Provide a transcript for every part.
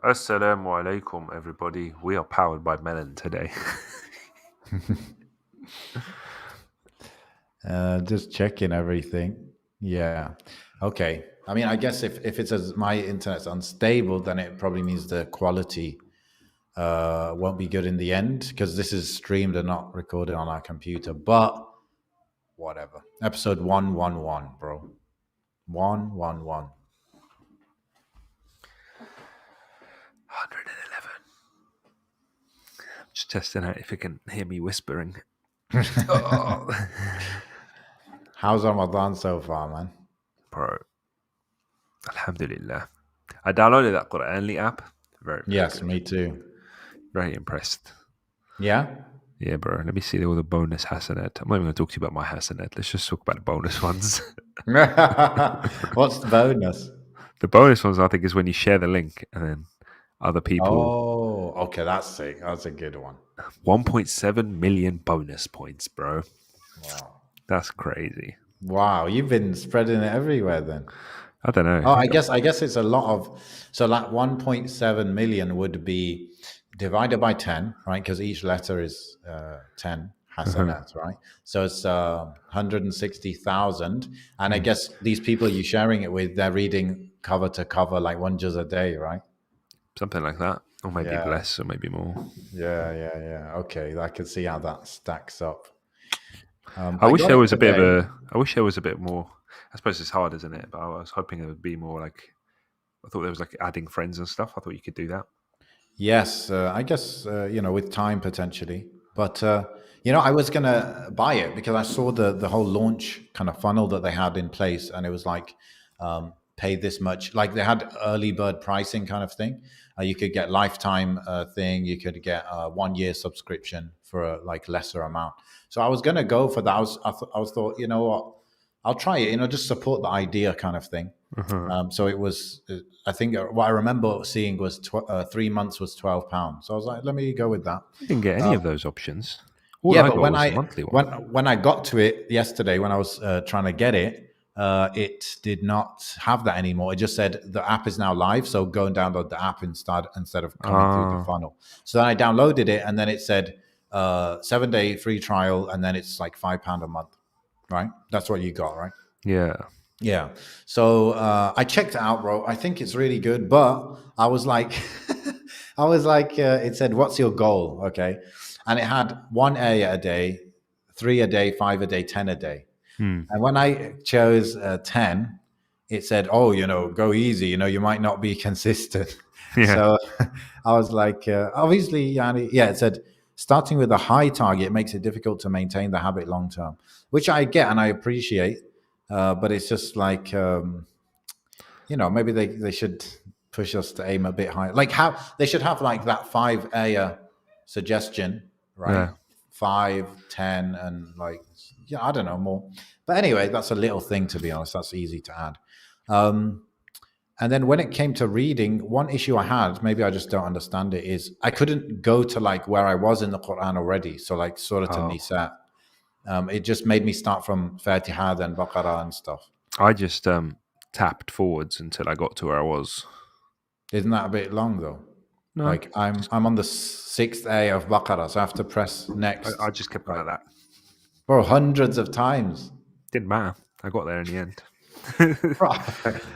Assalamu alaikum, everybody. We are powered by melon today. Just checking everything. Yeah. Okay. I mean, I guess if it says my internet's unstable, then it probably means the quality won't be good in the end because this is streamed and not recorded on our computer. But whatever. Episode 111, bro. 111. 111. Just testing out if you can hear me whispering. How's Ramadan so far, man? Bro. Alhamdulillah. I downloaded that Quranly app. Very, very Yes, good. me too. Very impressed. Yeah? Yeah, bro. Let me see all the bonus hasanat. I'm not even going to talk to you about my hasanat. Let's just talk about the bonus ones. What's the bonus? The bonus ones, I think, is when you share the link and then other people. Oh, okay. That's sick. That's a good one. 1.7 million bonus points, bro. Wow. That's crazy. Wow, you've been spreading it everywhere then. I don't know. Oh, I guess it's a lot of so like 1.7 million would be divided by 10, right? Because each letter is 10 hasanat, right? So it's 160,000. And I guess these people you're sharing it with, they're reading cover to cover like one juz a day, right? Something like that. Or maybe Yeah. less or maybe more. Yeah. Okay, I can see how that stacks up. I wish got there it was a bit of today. a. I wish there was a bit more. I suppose it's hard, isn't it? But I was hoping it would be more like. I thought there was like adding friends and stuff. I thought you could do that. Yes, I guess with time potentially, but I was gonna buy it because I saw the whole launch kind of funnel that they had in place, and it was like pay this much. Like they had early bird pricing kind of thing. You could get lifetime thing. You could get a 1 year subscription for a like lesser amount. So I was gonna go for that. I was thought, you know what, I'll try it. Just support the idea kind of thing. So it was, I think what I remember seeing was 3 months was £12. So I was like, let me go with that. I didn't get any of those options. All Yeah, I but got was the monthly one. when I got to it yesterday, when I was trying to get it, it did not have that anymore. It just said the app is now live, so go and download the app instead of coming through the funnel. So then I downloaded it, and then it said 7-day free trial, and then it's like £5 a month, right? That's what you got, right? Yeah. Yeah. So I checked it out, bro. I think it's really good, but I was like, it said, "What's your goal?" Okay, and it had 1 a day, 3 a day, 5 a day, 10 a day. And when I chose 10, it said, "Oh, go easy. You might not be consistent." Yeah. So I was like, obviously, Yani, yeah. It said starting with a high target makes it difficult to maintain the habit long term, which I get and I appreciate. But it's just like maybe they should push us to aim a bit higher. Like how they should have like that 5 suggestion, right? Yeah. 5, 10, and like I don't know more. But anyway, that's a little thing, to be honest. That's easy to add. And then when it came to reading, one issue I had, maybe I just don't understand it, is I couldn't go to like where I was in the Quran already. So like Surah An-Nisa. It just made me start from Fatiha and Baqarah and stuff. I just tapped forwards until I got to where I was. Isn't that a bit long though? No. Like I'm on the 6th A of Baqarah, so I have to press next. I just kept going like that. Bro, hundreds of times. Didn't matter. I got there in the end. Bro,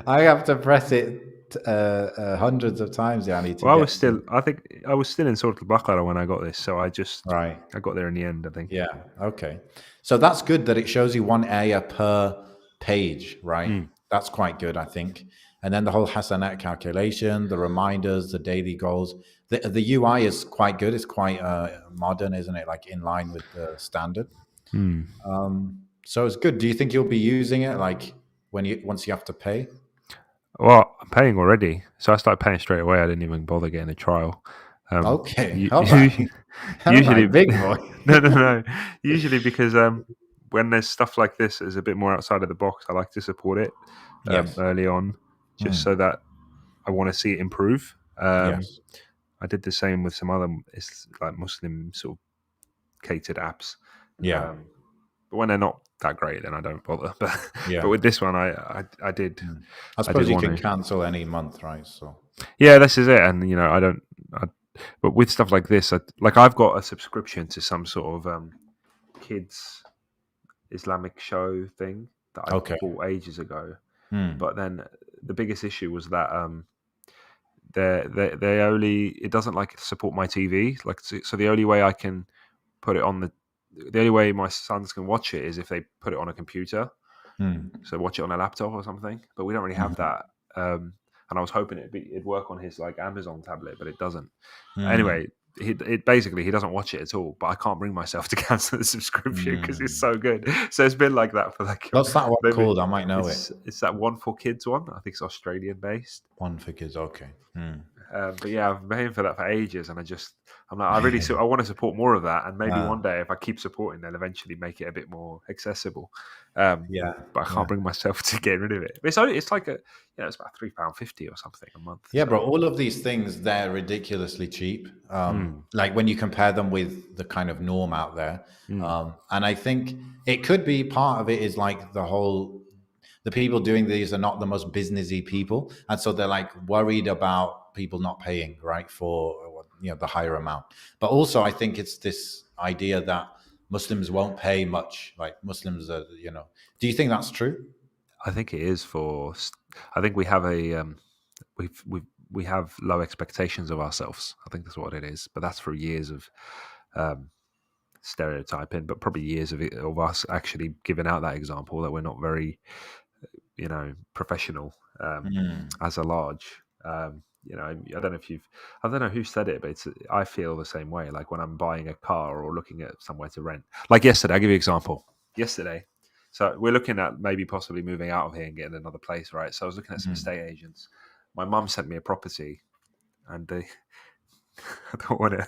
I have to press it hundreds of times. Yeah, I need to. Well, I think I was still in Surah Al-Baqarah when I got this, so I got there in the end, I think. Yeah. Okay. So that's good that it shows you 1 ayah per page, right? That's quite good, I think. And then the whole hasanat calculation, the reminders, the daily goals. The UI is quite good. It's quite modern, isn't it? Like in line with the standard. So it's good. Do you think you'll be using it like once you have to pay? Well, I'm paying already, so I started paying straight away. I didn't even bother getting a trial. Okay, usually big boy. no. Usually because when there's stuff like this is a bit more outside of the box, I like to support it early on, just so that I want to see it improve. Yes. I did the same with some other like Muslim sort of catered apps. Yeah. But when they're not that great, then I don't bother. But Yeah. with this one, I did I I did suppose you want can to. cancel any month, right? So. Yeah, this is it. And I don't. But with stuff like this, like I've got a subscription to some sort of kids Islamic show thing that I Okay. bought ages ago. Hmm. But then the biggest issue was that they only, it doesn't like support my TV. Like, so the only way I can put it on the only way my sons can watch it is if they put it on a computer. Hmm. So watch it on a laptop or something. But we don't really have Hmm. that. And I was hoping it'd work on his like Amazon tablet, but it doesn't. Hmm. Anyway, it basically he doesn't watch it at all. But I can't bring myself to cancel the subscription because it's Hmm. so good. So it's been like that for like What's that one maybe called? I might know it. it's that one for kids one. I think it's Australian based. One for kids. Okay. Hmm. But yeah, I've been paying for that for ages, and I'm like, I want to support more of that, and maybe one Ah, day if I keep supporting, they'll eventually make it a bit more accessible. yeah. But I Yeah. can't bring myself to get rid of it. It's like it's about £3.50 or something a month. Yeah, So bro. All of these things, they're ridiculously cheap. mm, Like when you compare them with the kind of norm out there. mm. And I think it could be part of it is like the people doing these are not the most businessy people. And so they're like worried about people not paying, right, for, the higher amount. But also, I think it's this idea that Muslims won't pay much. Like Muslims are, do you think that's true? I think it is for. I think we have a we have low expectations of ourselves. I think that's what it is. But that's through years of um, stereotyping, but probably years of us actually giving out that example that we're not very, professional Mm, as a large. I don't know I don't know who said it, but I feel the same way. Like when I'm buying a car or looking at somewhere to rent. Like yesterday, I'll give you an example. Yesterday, so we're looking at maybe possibly moving out of here and getting another place, right? So I was looking at some mm, estate agents. My mum sent me a property, and they, I don't want to,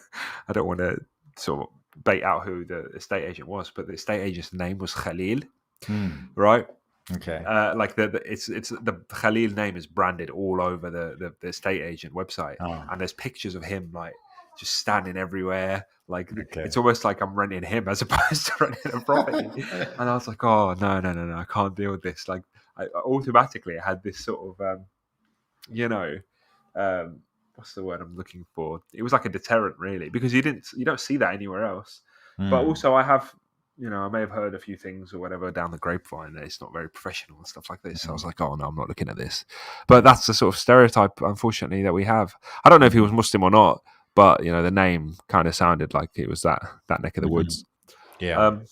I don't want to sort of bait out who the estate agent was, but the estate agent's name was Khalil, mm. right? Okay. Like it's the Khalil name is branded all over the estate agent website, Oh, and there's pictures of him like just standing everywhere. Like okay. it's almost like I'm renting him as opposed to renting a property. And I was like, oh no no no no, I can't deal with this. Like I automatically I had this sort of you know um, what's the word I'm looking for? It was like a deterrent, really, because you don't see that anywhere else. But Mm, also, I have, I may have heard a few things or whatever down the grapevine that it's not very professional and stuff like this. So I was mm, like, oh no, I'm not looking at this. But that's the sort of stereotype, unfortunately, that we have. I don't know if he mm, was Muslim or not, but the name kind of sounded like it was that neck of the mhm. woods. Yeah. Um,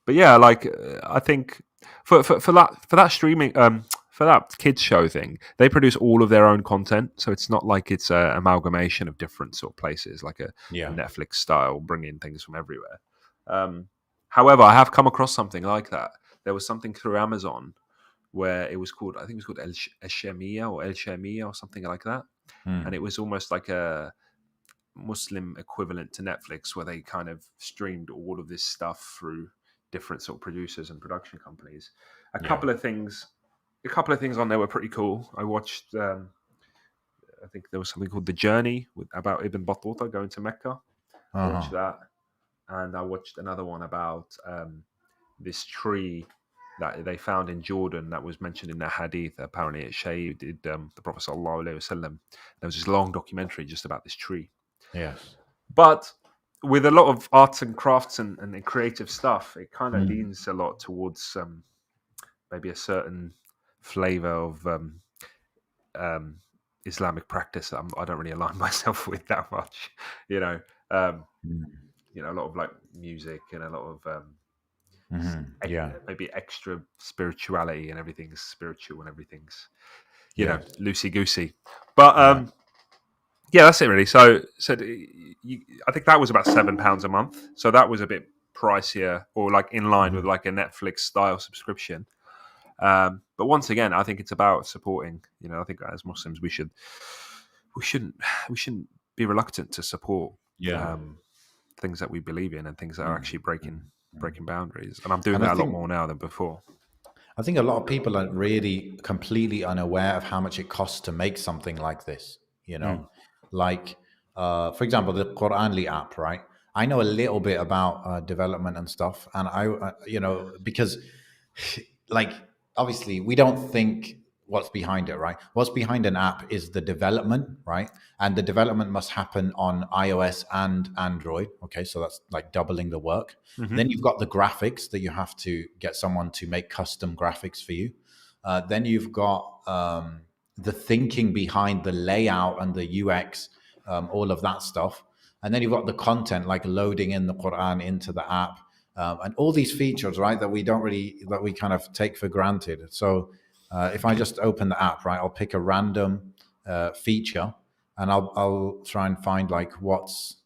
but yeah, like I think for that streaming for that kids show thing, they produce all of their own content, so it's not like it's an amalgamation of different sort of places, like a Yeah. Netflix style, bringing things from everywhere. Um, However, I have come across something like that. There was something through Amazon where it was called, I think it was called El Shemiya or El Shemiya or something like that, and Mm, it was almost like a Muslim equivalent to Netflix, where they kind of streamed all of this stuff through different sort of producers and production companies. A yeah. couple of things, a couple of things on there were pretty cool. I watched, I think there was something called The Journey about Ibn Battuta going to Mecca. I watched Uh-huh. that, and I watched another one about this tree that they found in Jordan that was mentioned in the hadith. Apparently, it shaded the Prophet sallallahu alaihi wasallam. There was this long documentary just about this tree. Yes. But with a lot of arts and crafts and creative stuff, it kind of Mm, leans a lot towards maybe a certain flavor of um, Islamic practice that I don't really align myself with that much. You know, um, mm, a lot of like music and a lot of yeah. maybe extra spirituality, and everything's spiritual and everything's Yes. loosey goosey. But Yeah. yeah, that's it really. So I think that was about £7 a month. So that was a bit pricier, or like in line with Mhm. like a Netflix style subscription. But once again, I think it's about supporting. I think as Muslims, we shouldn't we shouldn't be reluctant to support Yeah. um, things that we believe in and things that are Mm, actually mm, mm. breaking boundaries. And I'm doing And that a lot more now than before. I think a lot of people are really completely unaware of how much it costs to make something like this. Mm, Like for example, the Quranly app, right? I know a little bit about development and stuff, and because like obviously we don't think what's behind it, right? What's behind an app is the development, right? And the development must happen on iOS and Android. Okay, so that's like doubling the work. Then you've got the graphics that you have to get someone to make custom graphics for you. Then you've got the thinking behind the layout and the UX, all of that stuff. And then you've got the content, like loading in the Quran into the app, and all these features, right, that we kind of take for granted. So if I just open the app, right, I'll pick a random feature, and I'll try and find like what's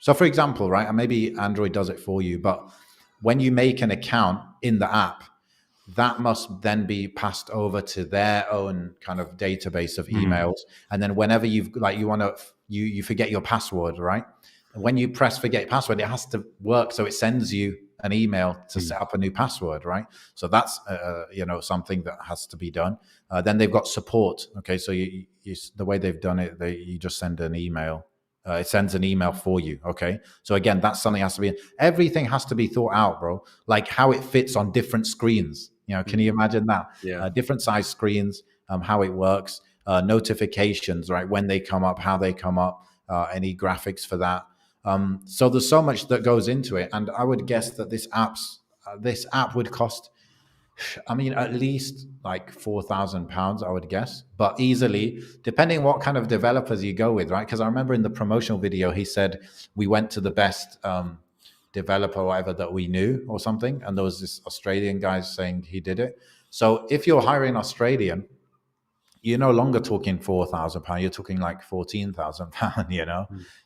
so for example, right, and maybe Android does it for you, but when you make an account in the app, that must then be passed over to their own kind of database of emails. And then whenever you've like you forget your password, right? And when you press forget password, it has to work, so it sends you an email to set up a new password, right? So that's something that has to be done. Then they've got support. Okay, so the way they've done it, you just send an email. It sends an email for you. Okay. So again, that's something has to be, everything has to be thought out, bro. Like how it fits on different screens. Can you imagine that? Yeah. Different size screens, how it works, notifications, right? When they come up, how they come up, any graphics for that. So there's so much that goes into it. And I would guess that this app would cost, I mean, at least like £4,000, I would guess, but easily, depending what kind of developers you go with, right? Because I remember in the promotional video, he said we went to the best developer or whatever that we knew or something. And there was this Australian guy saying he did it. So if you're hiring Australian, you're no longer talking £4,000, you're talking like £14,000, But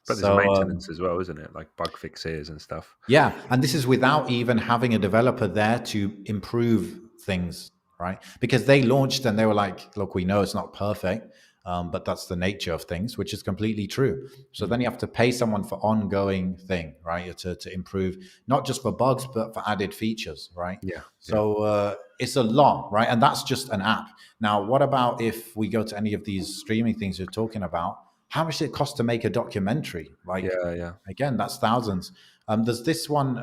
there's a So maintenance as well, isn't it? Like bug fixes and stuff. yeah, and this is without even having a developer there to improve things, right? Because they launched and they were like, look, we know it's not perfect, but that's the nature of things, which is completely true. So then you have to pay someone for ongoing thing, right? To improve, not just for bugs, but for added features, right? Yeah. So it's a lot, right? And that's just an app. Now, what about if we go to any of these streaming things you're talking about? How much does it cost to make a documentary? Like, Yeah. again, that's thousands. There's this one.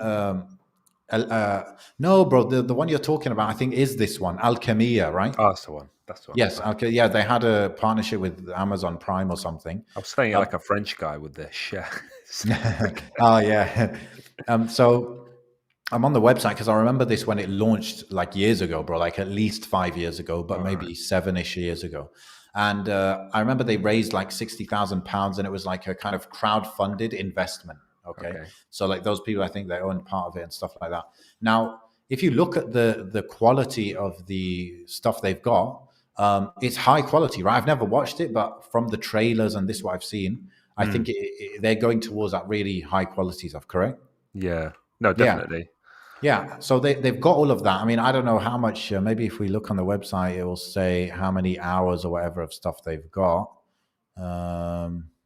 No, bro, the one you're talking about, I think, is this one, Alchemiya, right? Oh, that's the one. That's the one. Yes, okay, yeah, they had a partnership with Amazon Prime or something. I was saying like a French guy with this. Yeah. Oh yeah. So I'm on the website because I remember this when it launched like years ago, bro, like at least 5 years ago, but maybe 7-ish years ago. And I remember they raised like £60,000, and it was like a kind of crowd-funded investment. Okay. So like those people, I think they owned part of it and stuff like that. Now, if you look at the quality of the stuff they've got, it's high quality, right? I've never watched it, but from the trailers and this what I've seen, I think they're going towards that really high quality stuff, correct? Yeah. No, Yeah. definitely. Yeah. So they've got all of that. I mean, I don't know how much, maybe if we look on the website, it will say how many hours or whatever of stuff they've got.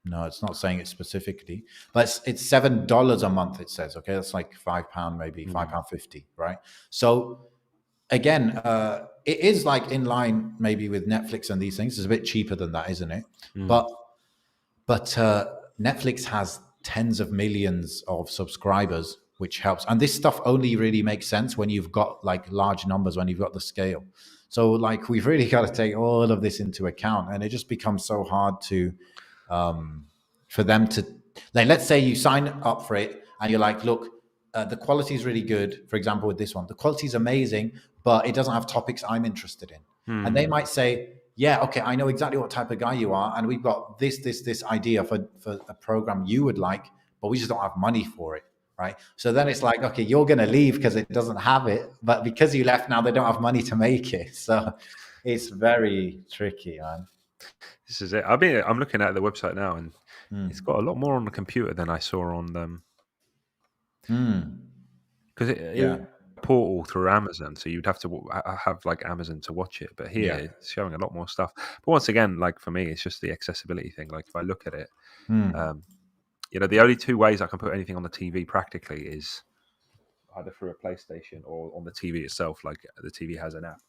No, it's not saying it specifically, but it's $7 a month, it says. Okay. That's like £5, maybe £5.50, right? So again, it is like in line maybe with Netflix and these things. It's a bit cheaper than that, isn't it? But Netflix has tens of millions of subscribers, which helps. And this stuff only really makes sense when you've got like large numbers, when you've got the scale. So like we've really got to take all of this into account, and it just becomes so hard to for them to, like, let's say you sign up for it and you're like, look, the quality is really good. For example, with this one, the quality is amazing, but it doesn't have topics I'm interested in. And they might say, yeah, okay, I know exactly what type of guy you are, and we've got this idea for a program you would like, but we just don't have money for it, right? So then it's like, okay, you're going to leave because it doesn't have it, but because you left, now they don't have money to make it. So it's very tricky, man. This is it. I mean, I'm looking at the website now, and it's got a lot more on the computer than I saw on them. Because it was a portal through Amazon, so you'd have to have like Amazon to watch it. But here, it's showing a lot more stuff. But once again, like for me, it's just the accessibility thing. Like if I look at it, the only two ways I can put anything on the TV practically is either through a PlayStation or on the TV itself. Like the TV has an app.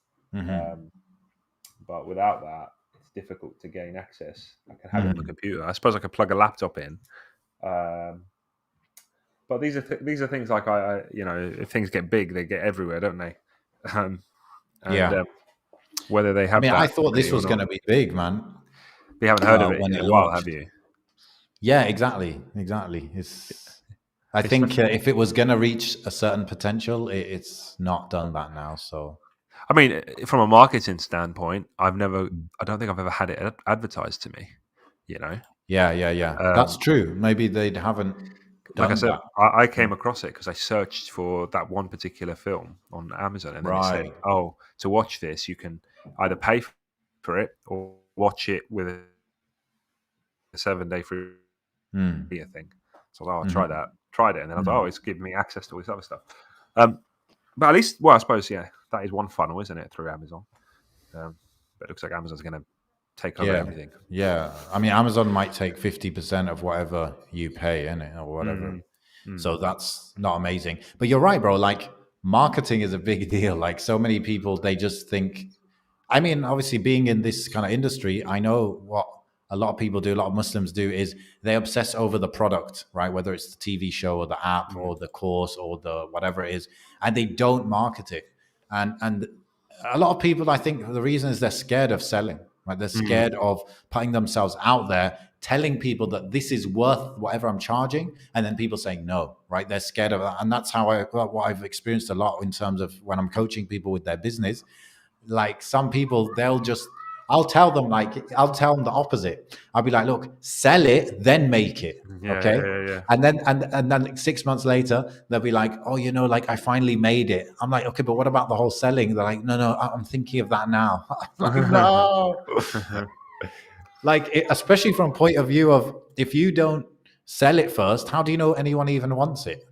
But without that, it's difficult to gain access. I can have it on the computer. I suppose I could plug a laptop in, But these are things like if things get big, they get everywhere, don't they? And Yeah. whether they I have mean, I that thought this really or was going not. to be big, man, But you haven't heard of it when in it a while, have launched. you? Yeah, exactly. I It's think if it was going to reach a certain potential, it's not done that now. So, I mean, from a marketing standpoint, I mm. don't think I've ever had it advertised to me. You know, Yeah. That's um, true. Maybe they haven't like I done said, that. I Yeah. came across it because I searched for that one particular film on Amazon, and then it said, Right. "Oh, to watch this, you can either pay for it or watch it with a 7-day free Mm. thing." So I was like, "Oh, I'll try Hmm. that." Tried it, and then I was like, "Oh, Mm. it's giving me access to all this other stuff." Um, but at least, well, I suppose, yeah, that is one funnel, isn't it, through Amazon? But it looks like Amazon's going to take over Yeah. everything. Yeah. I mean, Amazon might take 50% of whatever you pay in it or whatever. Mm, mm, So that's not amazing. But you're right, bro. Like, marketing is a big deal. Like, so many people, they just think, I mean, obviously, being in this kind of industry, I know what a lot of people do, a lot of Muslims do, is they obsess over the product, right? Whether it's the TV show or the app mm, or the course or the whatever it is, and they don't market it. And a lot of people, I think, the reason is they're scared of selling, right? They're mm. scared of putting themselves out there, telling people that this is worth whatever I'm charging, and then people saying no, right? They're scared of that, and that's how what I've experienced a lot in terms of when I'm coaching people with their business. Like, some people, I'll tell them the opposite. I'll be like, look, sell it, then make it. Okay. Yeah. And then like 6 months later, they'll be like, oh, like I finally made it. I'm like, okay, but what about the whole selling? They're like, no, I'm thinking of that now. I'm like, no. Like, especially from point of view of, if you don't sell it first, how do you know anyone even wants it?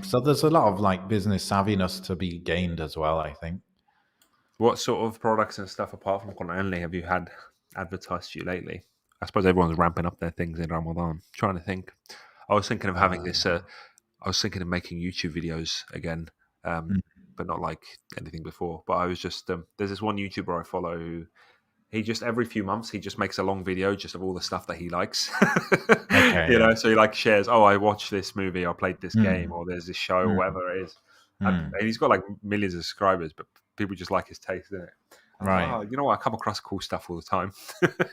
So there's a lot of like business savviness to be gained as well, I think. What sort of products and stuff apart from Quranly have you had advertised to you lately? I suppose everyone's ramping up their things in Ramadan. Trying to think. I was thinking of having this. Uh, I was thinking of making YouTube videos again, but not like anything before. But I was just there's this one YouTuber I follow who he just every few months he just makes a long video just of all the stuff that he likes. okay, yeah. So he like shares, oh, I watched this movie, I played this game, Mm, or there's this show, or mm, whatever it is. mm. And he's got like millions of subscribers, but people just like his taste in it. And I was like, Right. oh, you know what? I come across cool stuff all the time.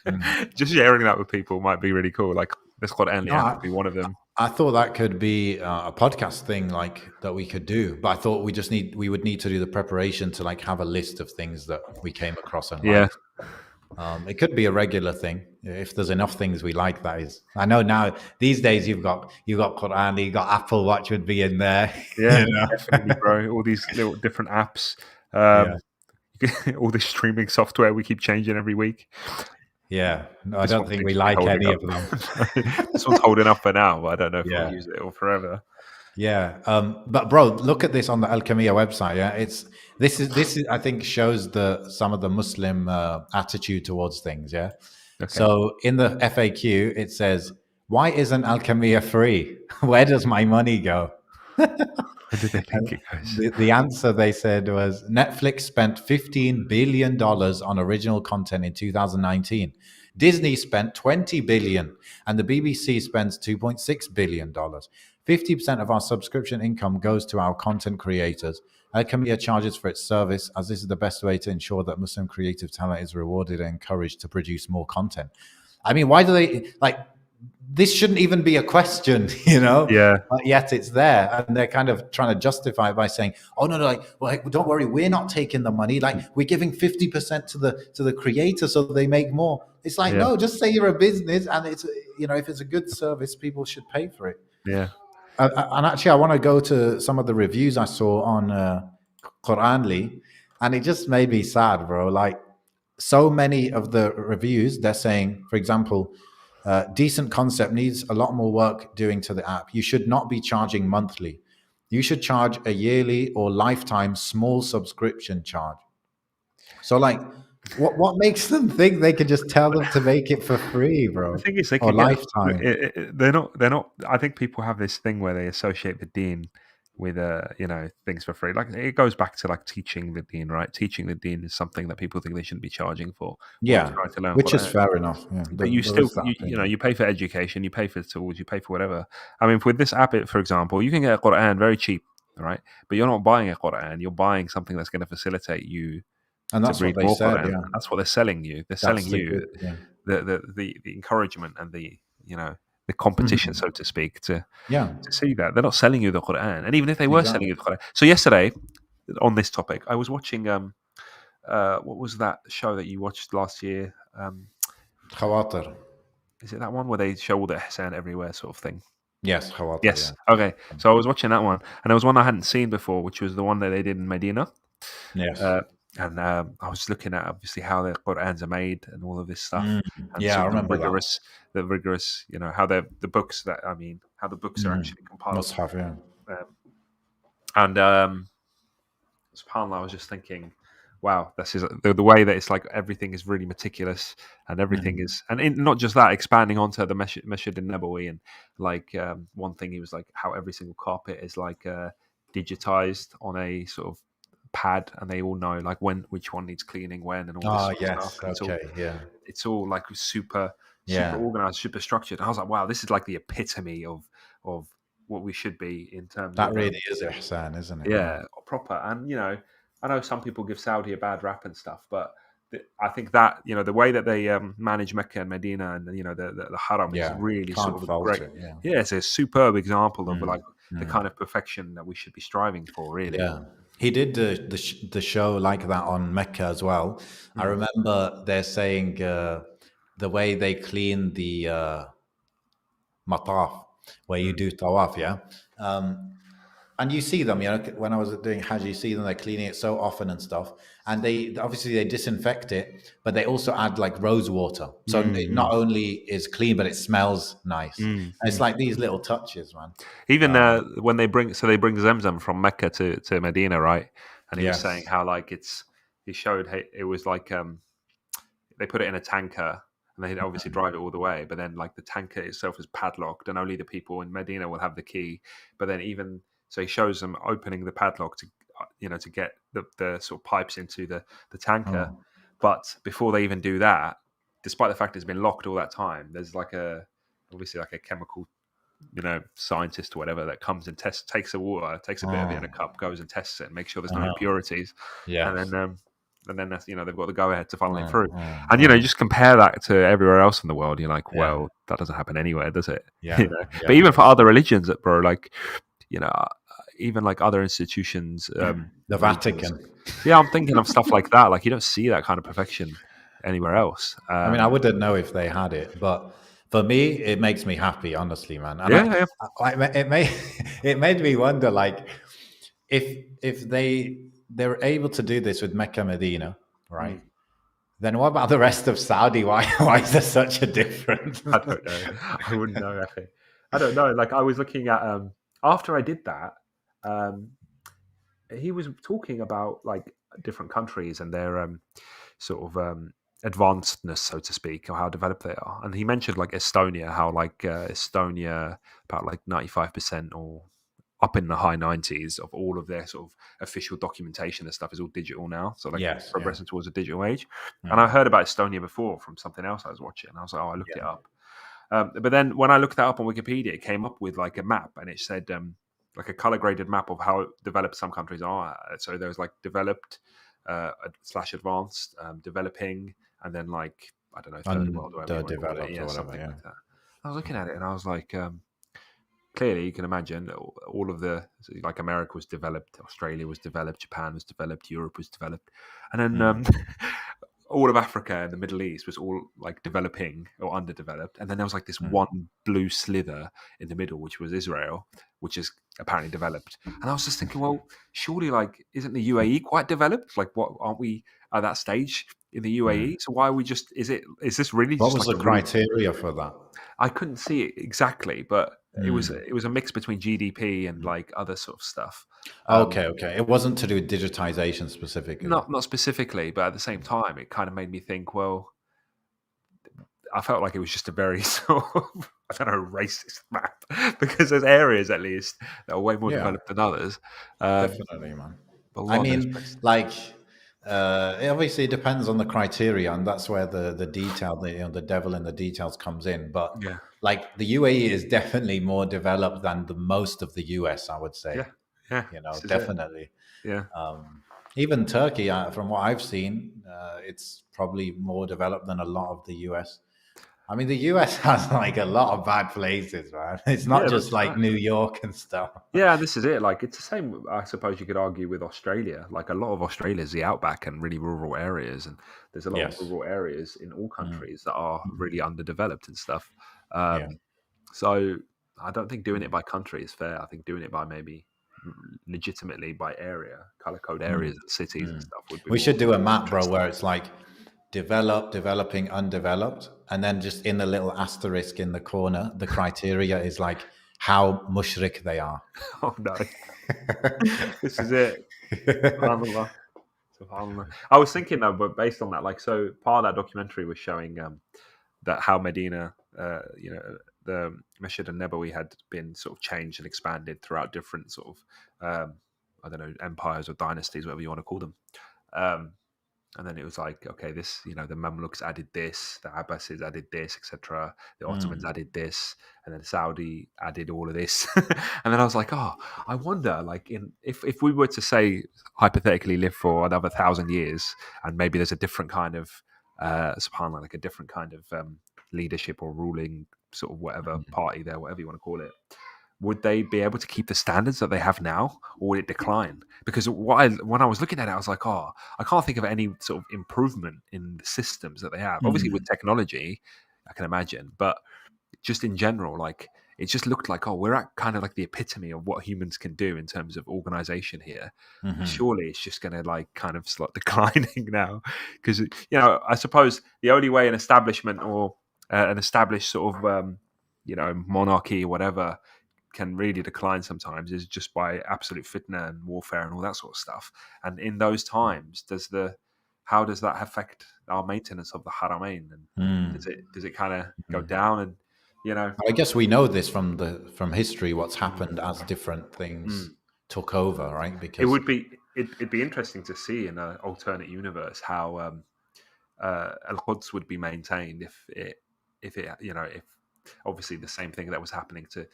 Mm. Just sharing that with people might be really cool. Like this Quad Only No, app could be one of them. I thought that could be a podcast thing, like, that we could do, but I thought we would need to do the preparation to like have a list of things that we came across and Yeah, liked. It could be a regular thing if there's enough things we like. That is, I know now these days you've got Quran, you've got Apple Watch would be in there. yeah, definitely, bro. All these little different apps. Yeah, Um, all this streaming software we keep changing every week. yeah. No, I This don't one think seems we to be like holding any up. of them. This one's holding up for now, but I don't know if we'll Yeah. use it all forever. Yeah, but bro, look at this on the Alchemiya website. Yeah, this is I think shows some of the Muslim attitude towards things. Yeah, Okay. so in the FAQ it says, "Why isn't Alchemiya free? Where does my money go?" Where did they And think it goes? the answer they said was, Netflix spent $15 billion on original content in 2019. Disney spent 20 billion and the BBC spends $2.6 billion. 50% of our subscription income goes to our content creators. Alchemia charges for its service, as this is the best way to ensure that Muslim creative talent is rewarded and encouraged to produce more content. I mean, why do they like this? Shouldn't even be a question, Yeah, but yet it's there, and they're kind of trying to justify it by saying, "Oh no, like, well, don't worry, we're not taking the money. Like, we're giving 50% to the creator so they make more." It's like, yeah, no, just say you're a business, and it's if it's a good service, people should pay for it. yeah. And actually, I want to go to some of the reviews I saw on Quranly, and it just made me sad, bro. Like, so many of the reviews, they're saying, for example, decent concept needs a lot more work doing to the app. You should not be charging monthly. You should charge a yearly or lifetime small subscription charge. So, like, what makes them think they can just tell them to make it for free, The bro, thing is, they or could get. lifetime? They're not. They're not. I think people have this thing where they associate the Dean with things for free. Like it goes back to like teaching the deen, right? Teaching the deen is something that people think they shouldn't be charging for when you're Yeah, trying to learn which is Quran. fair enough. Yeah, But you there still, is that thing. you pay for education, you pay for tools, you pay for whatever. I mean, with this app, for example, you can get a Quran very cheap, right? But you're not buying a Quran; you're buying something that's going to facilitate you And to that's what read they more said. Quran. Yeah, That's what they're selling you. They're selling that's the you good. Yeah. the encouragement and the competition, Mhm. so to speak, Yeah, to see that they're not selling you the Quran. And even if they were selling exactly. you the Quran, so yesterday on this topic, I was watching what was that show that you watched last year? Khawatir. Is it that one where they show all the Ihsan everywhere sort of thing? Yes, Khawatir. Yes. Yeah. Okay. So I was watching that one, and there was one I hadn't seen before, which was the one that they did in Medina. Yes. Uh, and I was looking at obviously how the Qurans are made and all of this stuff, Mm. and Yeah, I sort of remember that. the rigorous, how the books that I mean, how the books are Mm. actually compiled. Must have. Yeah. Um, and SubhanAllah, I was just thinking, wow, this is the way that it's like everything is really meticulous and everything Mm. is, and not just that, expanding onto the Masjid al-Nabawi, and like one thing he was like how every single carpet is like digitized on a sort of pad, and they all know like which one needs cleaning when and all this Ah, sort of stuff, yes. and Okay. Yeah. it's all like super Yeah. organized, super structured. And I was like, wow, this is like the epitome of what we should be in terms That of really is ihsan, isn't it? Yeah. yeah, proper. And I know some people give Saudi a bad rap and stuff, but I think that the way that they manage Mecca and Medina, and the Haram is Yeah. really Can't sort of a great. fault it. Yeah. Yeah, it's a superb example of Mm. like the Mm. kind of perfection that we should be striving for. Really. Yeah. He did the show like that on Mecca as well. I Mm, remember they're saying the way they clean the mataf, where you mm, do tawaf, yeah. And you see them, when I was doing Hajj, you see them, they're cleaning it so often and stuff. And they obviously they disinfect it, but they also add like rose water. So it mm, not only is clean, but it smells nice. And it's mm. like these little touches, man. Even Um, when they bring Zemzem from Mecca to Medina, right? And he was saying yes. how like he showed it was like they put it in a tanker and they obviously drive it all the way, but then like the tanker itself is padlocked and only the people in Medina will have the key. But then even so, he shows them opening the padlock to to get the sort of pipes into the tanker. Oh. But before they even do that, despite the fact it's been locked all that time, there's like obviously like a chemical scientist or whatever that comes and takes the water, takes a bit of it in a Oh. cup, goes and tests it, and makes sure there's no Uh-huh. impurities, and Yes. then that's they've got the go ahead to funnel it Oh, through, oh, and you oh. just compare that to everywhere else in the world. You're like, Yeah. well, that doesn't happen anywhere, does it? Yeah. But Yeah. even for other religions, bro, like you know, even like other institutions, The religions, Vatican. yeah, I'm thinking of stuff like that. Like you don't see that kind of perfection anywhere else. I mean, I wouldn't know if they had it, but for me, it makes me happy, honestly, man. And Yeah, yeah. it made it made me wonder, like, if they were able to do this with Mecca, Medina, right? Mm. Then what about the rest of Saudi? Why is there such a difference? I don't know. I wouldn't know. Actually. I don't know. Like I was looking at after I did that, um, he was talking about like different countries and their sort of advancedness, so to speak, or how developed they are. And he mentioned like Estonia, how like Estonia about like 95% or up in the high 90s of all of their sort of official documentation and stuff is all digital now. So like Yes, yeah, progressing towards a digital age. And I mm, heard about Estonia before from something else I was watching. And I was like, oh, I looked it yeah, up. But then when I looked that up on Wikipedia, it came up with like a map, and it said like a color graded map of how developed some countries are. So there was like developed slash advanced, developing, and then like I don't know, third world or whatever you want to call it. underdeveloped or Yeah, whatever. something Yeah, like that. I was looking at it and I was like, clearly you can imagine all of the like America was developed, Australia was developed, Japan was developed, Europe was developed, and then mm, all of Africa and the Middle East was all like developing or underdeveloped, and then there was like this mm. one blue slither in the middle, which was Israel, which is apparently developed. And I was just thinking, well, surely like isn't the UAE quite developed? Like, what aren't we at that stage in the UAE? So why are we just? Is this really What just was like the a really? criteria for that? I couldn't see it exactly, but Mm. it was a mix between GDP and like other sort of stuff. Um, Okay, okay. It wasn't to do with digitization specifically. not specifically, but at the same time, it kind of made me think. Well, I felt like it was just a very sort of I don't know racist map. because there's areas at least that are way more Yeah, developed than others. Um, definitely, man. but a I lot of those mean, places. like, obviously it depends on the criteria, and that's where the detail, the devil in the details comes in. But Yeah, like the UAE is definitely more developed than the most of the US, I would say. yeah, yeah. This is it. Definitely. Yeah, Even Turkey, from what I've seen, it's probably more developed than a lot of the US. I mean, the US has like a lot of bad places, man. It's not yeah, just that's like right. New York and stuff. Yeah, this is it. Like it's the same. I suppose you could argue with Australia. Like a lot of Australia is the outback and really rural areas, and there's a lot of Yes. rural areas in all Mm. countries that are really underdeveloped and stuff. Yeah. So I don't think doing it Mm. by country is fair. I think doing it by maybe legitimately by area, color code areas Mm. and cities and Mm. stuff would be We more should do a map, bro, interesting. where it's like developed, developing, undeveloped, and then just in the little asterisk in the corner, the criteria is like how mushrik they are. Oh no, this is it. Subhanallah. Subhanallah. I was thinking though, but based on that, like, so part of that documentary was showing that how Medina, the Masjid al-Nabawi had been sort of changed and expanded throughout different sort of, I don't know, empires or dynasties, whatever you want to call them. Um, and then it was like, okay, this, the Mamluks added this, the Abbasids added this, etc. The Ottomans Mm. added this, and then Saudi added all of this. And then I was like, oh, I wonder, like, if we were to say hypothetically live for another 1,000 years, and maybe there's a different kind of, subhanallah, like a different kind of leadership or ruling sort of whatever Mm. party there, whatever you want to call it, would they be able to keep the standards that they have now, or would it decline? Because when I was looking at it, I was like, oh, I can't think of any sort of improvement in the systems that they have. Obviously, with Mm. technology, I can imagine, but just in general, like it just looked like, oh, we're at kind of like the epitome of what humans can do in terms of organization here. Mhm. Surely it's just going to like kind of start declining now, because I suppose the only way an establishment or an established sort of monarchy or whatever can really decline sometimes is just by absolute fitna and warfare and all that sort of stuff. And in those times, how does that affect our maintenance of the haramain? And Mm. does it kind of go Mm. down? And you know, I guess we know this from history, what's happened as different things mm, took over, right? it Because would be it'd be interesting to see in an alternate universe how Al Quds would be maintained if obviously the same thing that was happening to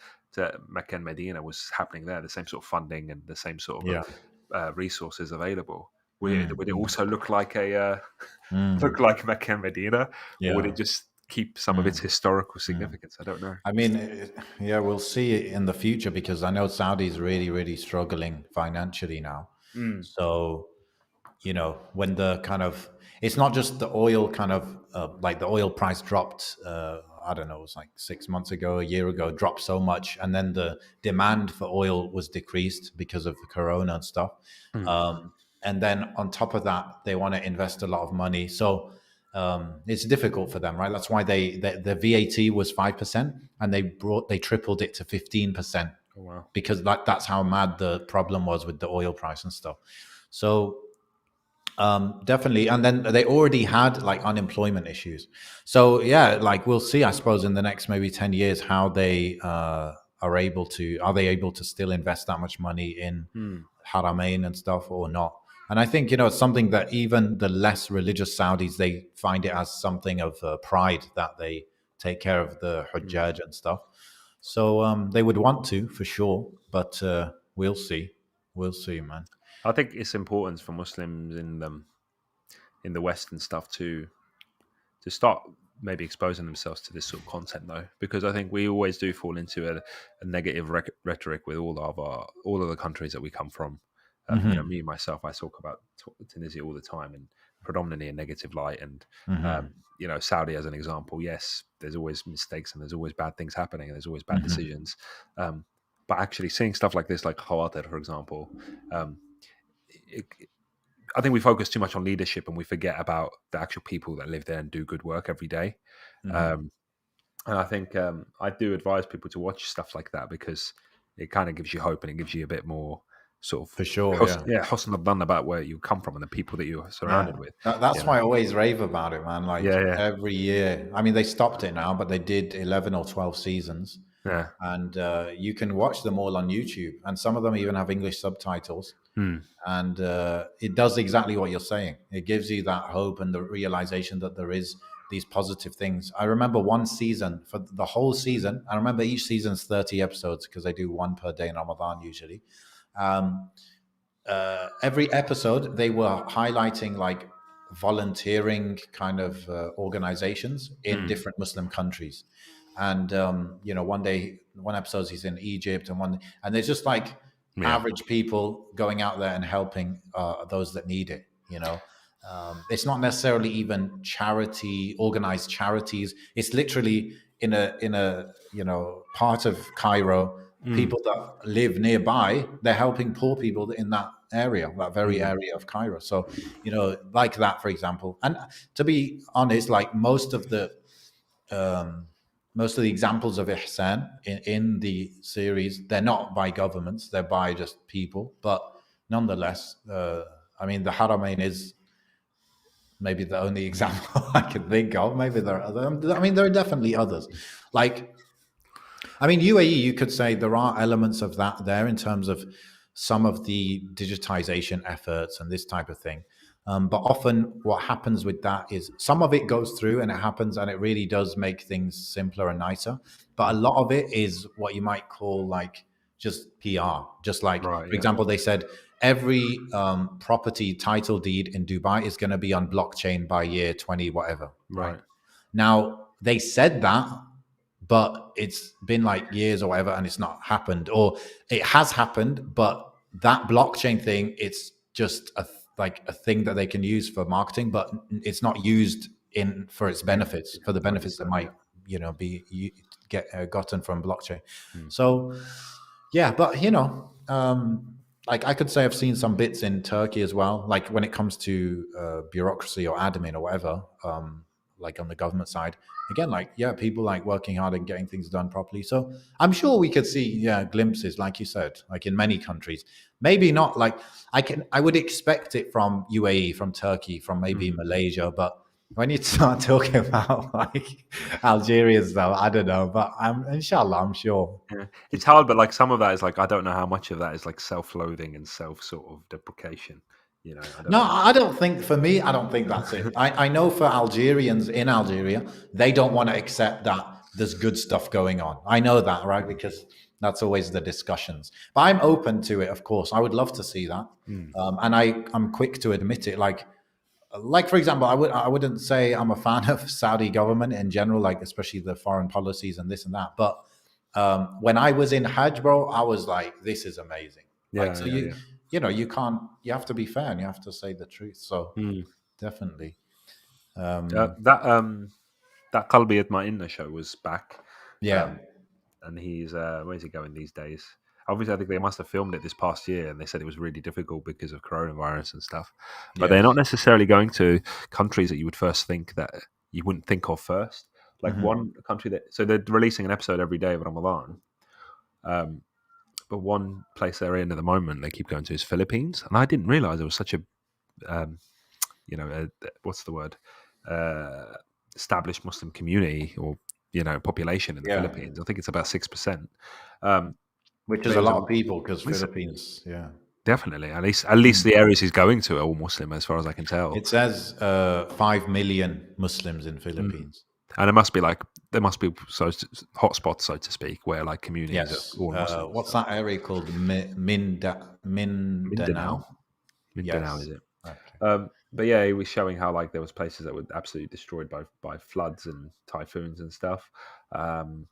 Mecca and Medina was happening there, the same sort of funding and the same sort of yeah. resources available. Would it Mm. also look like a Mm. look like Mecca and Medina, or would Yeah. it just keep some of its Mm. historical Mm. significance? I don't know. I mean, yeah, we'll see it in the future because I know Saudi's really, really struggling financially now. Mm, So when the kind of it's not just the oil kind of like the oil price dropped, I don't know, it was like 6 months ago, a year ago, dropped so much, and then the demand for oil was decreased because of the corona and stuff. mm, um, and then on top of that they want to invest a lot of money, so it's difficult for them, right? That's why the VAT was 5%, and they tripled it to 15%, oh wow. because that's how mad the problem was with the oil price and stuff. So definitely. And then they already had like unemployment issues. So yeah, like we'll see, I suppose, in the next maybe 10 years how they are they able to still invest that much money in Mm, Haramain and stuff or not? And I think, it's something that even the less religious Saudis, they find it as something of pride that they take care of the mm. Hujjaj and stuff. So they would want to, for sure. But we'll see. We'll see, man. I think it's important for Muslims in the West and stuff to start maybe exposing themselves to this sort of content though, because I think we always do fall into a negative rhetoric with all of the countries that we come from. Hmm. Me myself, I talk about Tunisia all the time and predominantly a negative light. And Hmm. Saudi as an example, yes, there's always mistakes and there's always bad things happening and there's always bad Hmm. decisions. But actually seeing stuff like this, like Khawatir, for example, um, it, I think we focus too much on leadership and we forget about the actual people that live there and do good work every day. Hmm. Um, and I think I do advise people to watch stuff like that because it kind of gives you hope and it gives you a bit more sort of For sure, yeah. husn al about where you come from and the people that you're Yeah. surrounded with. That's You know, why I always rave about it, man. yeah, Like yeah, every year. I mean, they stopped it now, but they did 11 or 12 seasons. Yeah. and you can watch them all on YouTube, and some of them even have English subtitles. And it does exactly what you're saying. It gives you that hope and the realization that there is these positive things. I remember one season, for the whole season, I remember each season's 30 episodes because they do one per day in Ramadan usually. Um, every episode they were highlighting like volunteering kind of organizations in different Muslim countries. And one episode he's in Egypt, and there's just like Yeah. average people going out there and helping those that need it. It's not necessarily even organized charities. It's literally in a part of Cairo, Mm. people that live nearby, they're helping poor people in that very Mm. area of Cairo. So, like that, for example. And to be honest, like um, most of the examples of ihsan in the series, they're not by governments, they're by just people. But nonetheless, I mean, the Haramain is maybe the only example I can think of. Maybe there are other. I mean, there are definitely others. Like, I mean, UAE, you could say there are elements of that there in terms of some of the digitization efforts and this type of thing. But often what happens with that is some of it goes through and it happens and it really does make things simpler and nicer. But a lot of it is what you might call like just PR. Just like, Right. for Yeah. example, they said every property title deed in Dubai is going to be on blockchain by year 20, whatever, right? Right. Now, they said that, but it's been like years or whatever and it's not happened, or it has happened, but that blockchain thing, it's just like a thing that they can use for marketing, but it's not used in for its benefits, for the I benefits that understand. might Yeah. be get gotten from blockchain. Mm. So yeah, but like I could say I've seen some bits in Turkey as well, like when it comes to bureaucracy or admin or whatever, like on the government side. Again, like, yeah, people like working hard and getting things done properly. So I'm sure we could see, yeah, glimpses, like you said, like in many countries. Maybe not like I would expect it from UAE, from Turkey, from maybe Mm. Malaysia, but when you start talking about like Algerians, though, I don't know, but inshallah, I'm sure. Yeah. It's hard, but like some of that is like I don't know how much of that is like self-loathing and self sort of deprecation. I don't No, know. I don't think, for me, I don't think that's it. I know for Algerians in Algeria, they don't want to accept that there's good stuff going on. I know that, right? Because that's always the discussions. But I'm open to it, of course. I would love to see that. Mm. And I'm quick to admit it. Like for example, I wouldn't say I'm a fan of Saudi government in general, like especially the foreign policies and this and that. But when I was in Hajj, bro, I was like, this is amazing. Like, Yeah. so Yeah. Yeah. you can't, you have to be fair and you have to say the truth. So Mm. definitely. Uh, that um that Qalbi at Madinah show was back. Yeah. Um, and he's where's he going these days? Obviously, I think they must have filmed it this past year, and they said it was really difficult because of coronavirus and stuff. But they're not Yes. necessarily going to countries that you would first think that you wouldn't think of first. Like Hmm. one country so they're releasing an episode every day of Ramadan. Um, but one place they're in at the moment, they keep going to is Philippines, and I didn't realize there was such a um, what's the word? Uh, Established Muslim community or population in the Yeah. Philippines. I think it's about 6%. Um, Which but is it a was lot of people because it's Philippines. Yeah. definitely at least the areas he's going to are all Muslim, as far as I can tell. It says 5 million Muslims in Mm. Philippines. And there must be hotspots, so to speak, where like communities are Yes. all Muslim and What's stuff. that area called? Mindanao. Mindanao, Mindanao is Yes. it? Okay. But yeah, he was showing how like there was places that were absolutely destroyed by floods and typhoons and stuff. Um,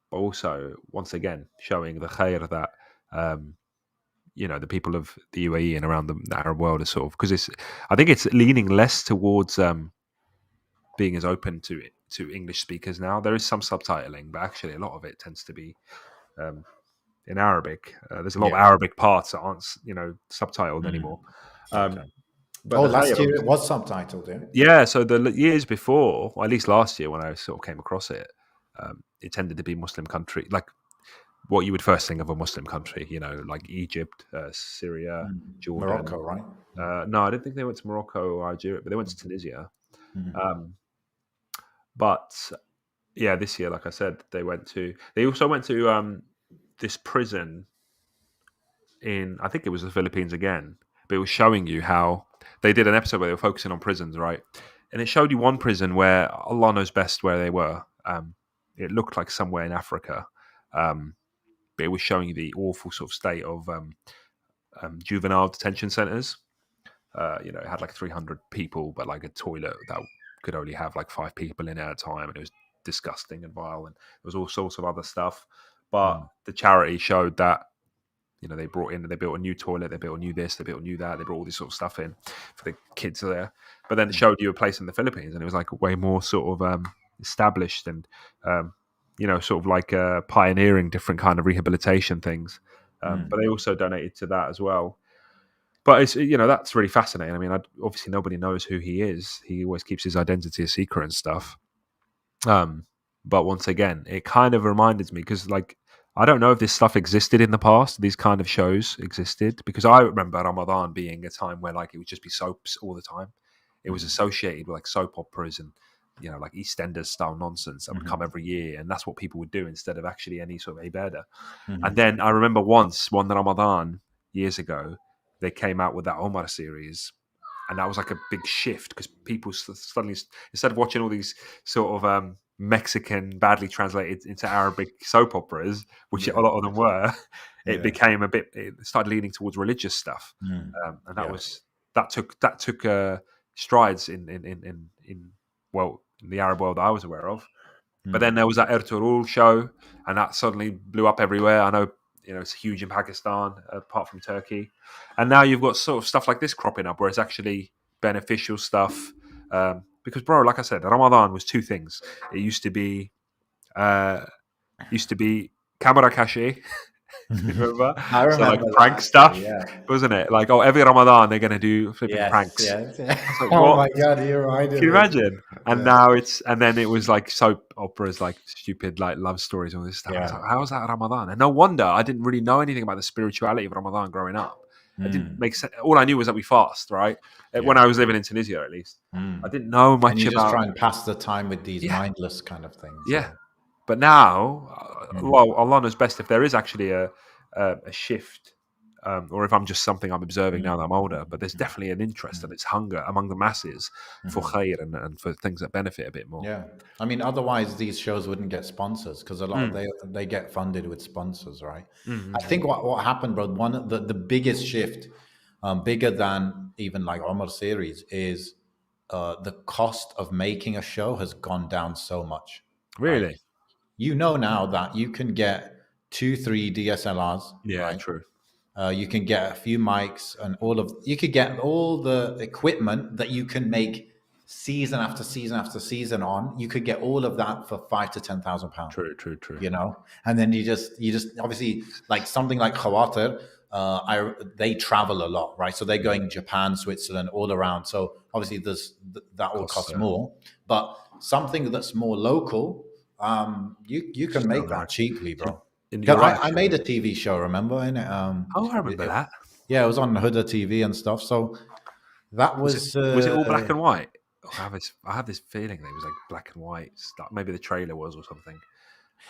but also, once again, showing the khair that um, the people of the UAE and around the Arab world are sort of I think it's leaning less towards being as open to English speakers now. There is some subtitling, but actually a lot of it tends to be um, in Arabic. There's a lot of Yeah. Arabic parts that aren't subtitled Mm. anymore. Okay. Um, but Oh, the last khair, year it was subtitled, yeah. yeah. So the years before, or at least last year when I sort of came across it, it tended to be Muslim country, like what you would first think of a Muslim country, like Egypt, Syria, Morocco, Jordan. right? No, I didn't think they went to Morocco or Algeria, but they went to Tunisia. Mhm. Um, but Yeah, this year, like I said, they also went to this prison in, I think it was the Philippines again, but it was showing you how they did an episode where they were focusing on prisons, right? And it showed you one prison where Allah knows best where they were. It looked like somewhere in Africa, but it was showing you the awful sort of state of juvenile detention centers. It had like 300 people, but like a toilet that could only have like 5 people in it at a time, and it was disgusting and vile, and there was all sorts of other stuff. But Mm, the charity showed that they built a new toilet, they built a new this, they built a new that, they brought all this sort of stuff in for the kids there. But then it mm, showed you a place in the Philippines, and it was like way more sort of established and sort of like pioneering different kind of rehabilitation things. But mm, they also donated to that as well. But it's that's really fascinating. I mean, obviously nobody knows who he is. He always keeps his identity a secret and stuff. Um, but once again, it kind of reminded me because, like, I don't know if this stuff existed in the past. These kind of shows existed because I remember Ramadan being a time where like it would just be soaps all the time. It was mhm, associated with like soap operas and like EastEnders style nonsense that would come mhm, every year, and that's what people would do instead of actually any sort of ibadah. And mhm, then I remember once one Ramadan years ago, they came out with that Omar series, and that was like a big shift because people suddenly, instead of watching all these sort of Mexican badly translated into Arabic soap operas, which a yeah, lot of them were, yeah, it started leaning towards religious stuff, mm, and yeah, that took strides in well, in the Arab world that I was aware of. But then mm, there was that Ertugrul show, and that suddenly blew up everywhere. I know, it's huge in Pakistan, apart from Turkey. And now you've got sort of stuff like this cropping up, where it's actually beneficial stuff. Because, bro, like I said, Ramadan was two things. It uh, used to be camera cache. Remember? I So like remember that prank actually. stuff, Yeah. wasn't it? Like, oh, every Ramadan they're gonna do flipping Yes. pranks. Yes. I was like, Oh what? my God, you're right. It Can you was. imagine? And Yeah. then it was like soap operas, like stupid, like love stories, all this stuff. And I was Yeah. like, how was that Ramadan? And no wonder I didn't really know anything about the spirituality of Ramadan growing up. It didn't Mm, make sense. All I knew was that we fast, right? When yeah. I was living in Tunisia, at least, I Mm. didn't know And much you just about. try and pass the time with these Yeah, mindless kind of things. yeah. Yeah. But now, Mm, Allah knows best if there is actually a shift, or if I'm just something I'm observing now that mm, I'm older. But there's definitely an interest and mm, it's hunger among the masses for mhm. khair and for things that benefit a bit more. Yeah. I mean, otherwise these shows wouldn't get sponsors because a lot of Mm, they get funded with sponsors, right? mm, I mm, think what happened, bro, one of the biggest shift, bigger than even like Omar series, is the cost of making a show has gone down so much, right? really? You know now that you can get two, three DSLRs, Yeah, right? true. You can get a few mics and you could get all the equipment that you can make season after season after season on. You could get all of that for £5,000 to £10,000, True, true, true. and then you just obviously like something like Khawatir. They travel a lot, right? So they're Yeah, going Japan, Switzerland, all around. So obviously that will costs cost more, but something that's more local, you can so make that nice. cheaply, bro. And you're Because right, I actually. made a TV show, remember? In it, Oh, I remember that. yeah, it was on Huda TV and stuff. So that was, Was it all black and white? Oh, I have this feeling that it was like black and white stuff. Maybe the trailer was or something.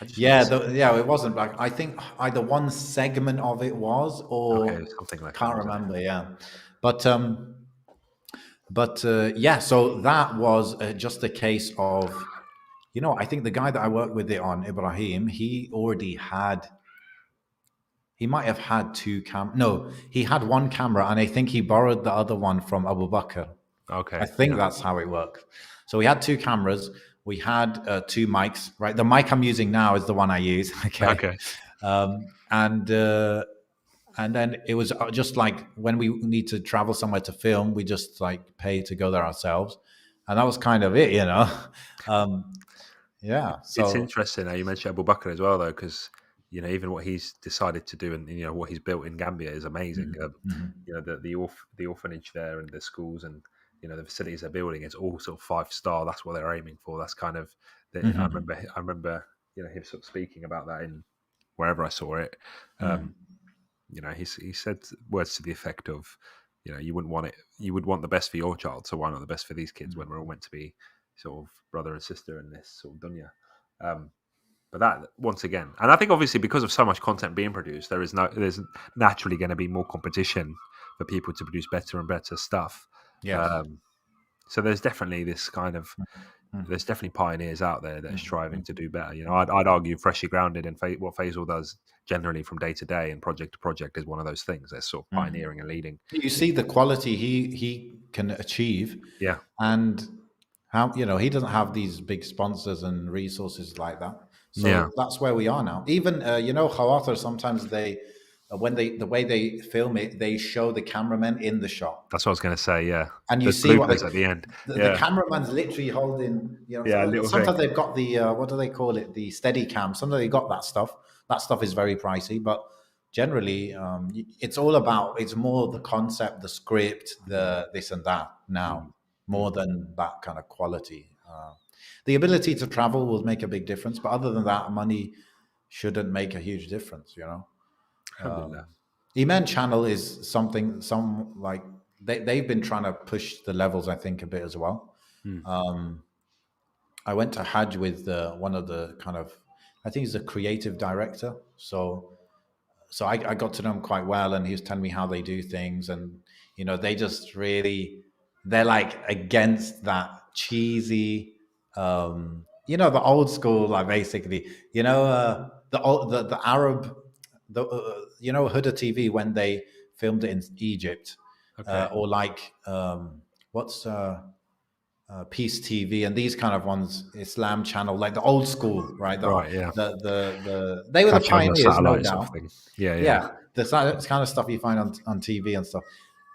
I just remember yeah, seeing. yeah, it wasn't black. I think either one segment of it was, Okay, or something like that, can't wasn't it? remember. Yeah, but yeah. So that was just a case of, I think the guy that I worked with it on, Ibrahim, he already had. He might have had two No, he had one camera, and I think he borrowed the other one from Abu Bakr. I Okay, think yeah. that's how it worked. So we had two cameras. We had two mics, right? The mic I'm using now is the one I use. Okay. Okay. And then it was just like when we need to travel somewhere to film, we just like pay to go there ourselves. And that was kind of it. Um, yeah. It's So, interesting how you mentioned Abu Bakr as well, though, because even what he's decided to do and what he's built in Gambia is amazing. mhm, mhm, The orphanage there and the schools and the facilities they're building, it's all sort of 5 star. That's what they're aiming for. That's kind of mhm, I remember him sort of speaking about that in wherever I saw it. mhm, Um, he said words to the effect of, you would want the best for your child, so why not the best for these kids when we're all meant to be sort of brother and sister in this sort of dunya. But that, once again, and I think obviously because of so much content being produced, there's naturally going to be more competition for people to produce better and better stuff. Yes. So there's definitely this kind of there's definitely pioneers out there that are striving to do better. I'd argue freshly grounded and what Faisal does generally from day to day and project to project is one of those things that's sort of pioneering and leading. You see the quality he can achieve, Yeah, and how he doesn't have these big sponsors and resources like that. yeah, So that's where we are now. Even Khawatir, sometimes they when they the way they film it, they show the cameraman in the shot. that's what I was going to say. Yeah, And you there's see what bloopers at the end. the Yeah, cameraman's literally holding, yeah, a little sometimes thing. they've got the, what do they call it? The steady cam. Sometimes they got that stuff. That stuff is very pricey, but generally, it's all about, it's more the concept, the script, the this and that now, Mm, more mm. than that kind of quality. The ability to travel will make a big difference, but other than that, money shouldn't make a huge difference. Alhamdulillah. Iman channel is something, they've been trying to push the levels, I think, a bit as well. Mm. I went to Hajj with one of the kind of, I think he's a creative director. So I got to know him quite well, and he was telling me how they do things, and they just really, they're like against that cheesy, the old school, like basically, the Arab, Huda TV when they filmed it in Egypt, Okay. or like what's Peace TV and these kind of ones, Islam Channel, like the old school, right? Right. Yeah. They were the Catch you on your pioneers, no satellite sort of doubt. thing. Yeah. Yeah. Yeah, kind of stuff you find on TV and stuff.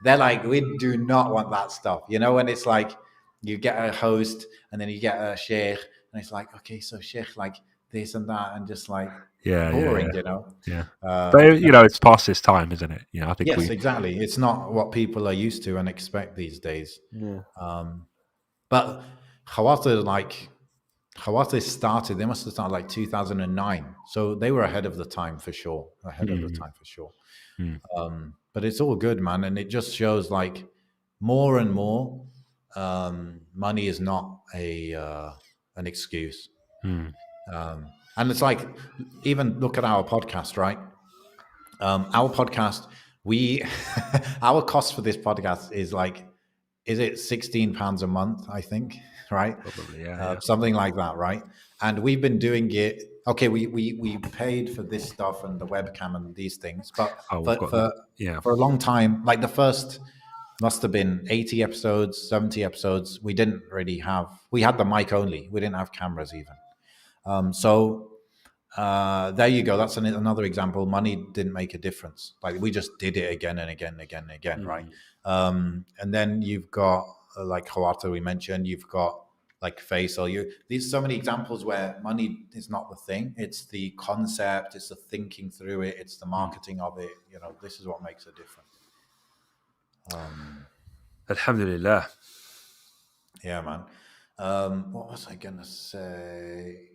They're like, we do not want that stuff, when it's like you get a host and then you get a sheikh, and it's like, okay, so sheikh, like this and that, and just like Yeah. Yeah. boring, Yeah. Yeah. Uh, But it's past this time, isn't it? I think yes, we. exactly. It's not what people are used to and expect these days. Yeah. But Khawatir, Khawatir started, they must have started like 2009. So they were ahead of the time for sure. Ahead of the Mm, time for sure. mm, But it's all good, man. And it just shows like more and more, money is not an excuse. mm. And it's like, even look at our podcast, right? Our podcast, we our cost for this podcast is like, is it £16 a month? I think, right? Probably. Yeah. Yeah. Something like that, right? And we've been doing it. Okay, we paid for this stuff and the webcam and these things, but Oh, we've for got the. for Yeah. for a long time, like the first must have been 80 episodes, 70 episodes. We had the mic only. We didn't have cameras even. So there you go. That's another example. Money didn't make a difference. Like we just did it again and again and again and again, right? Mm, And then you've got like Hawata we mentioned. You've got like Faisal. These so many examples where money is not the thing. It's the concept. It's the thinking through it. It's the mm. marketing of it. This is what makes a difference. Alhamdulillah. Yeah, man. What was I gonna say?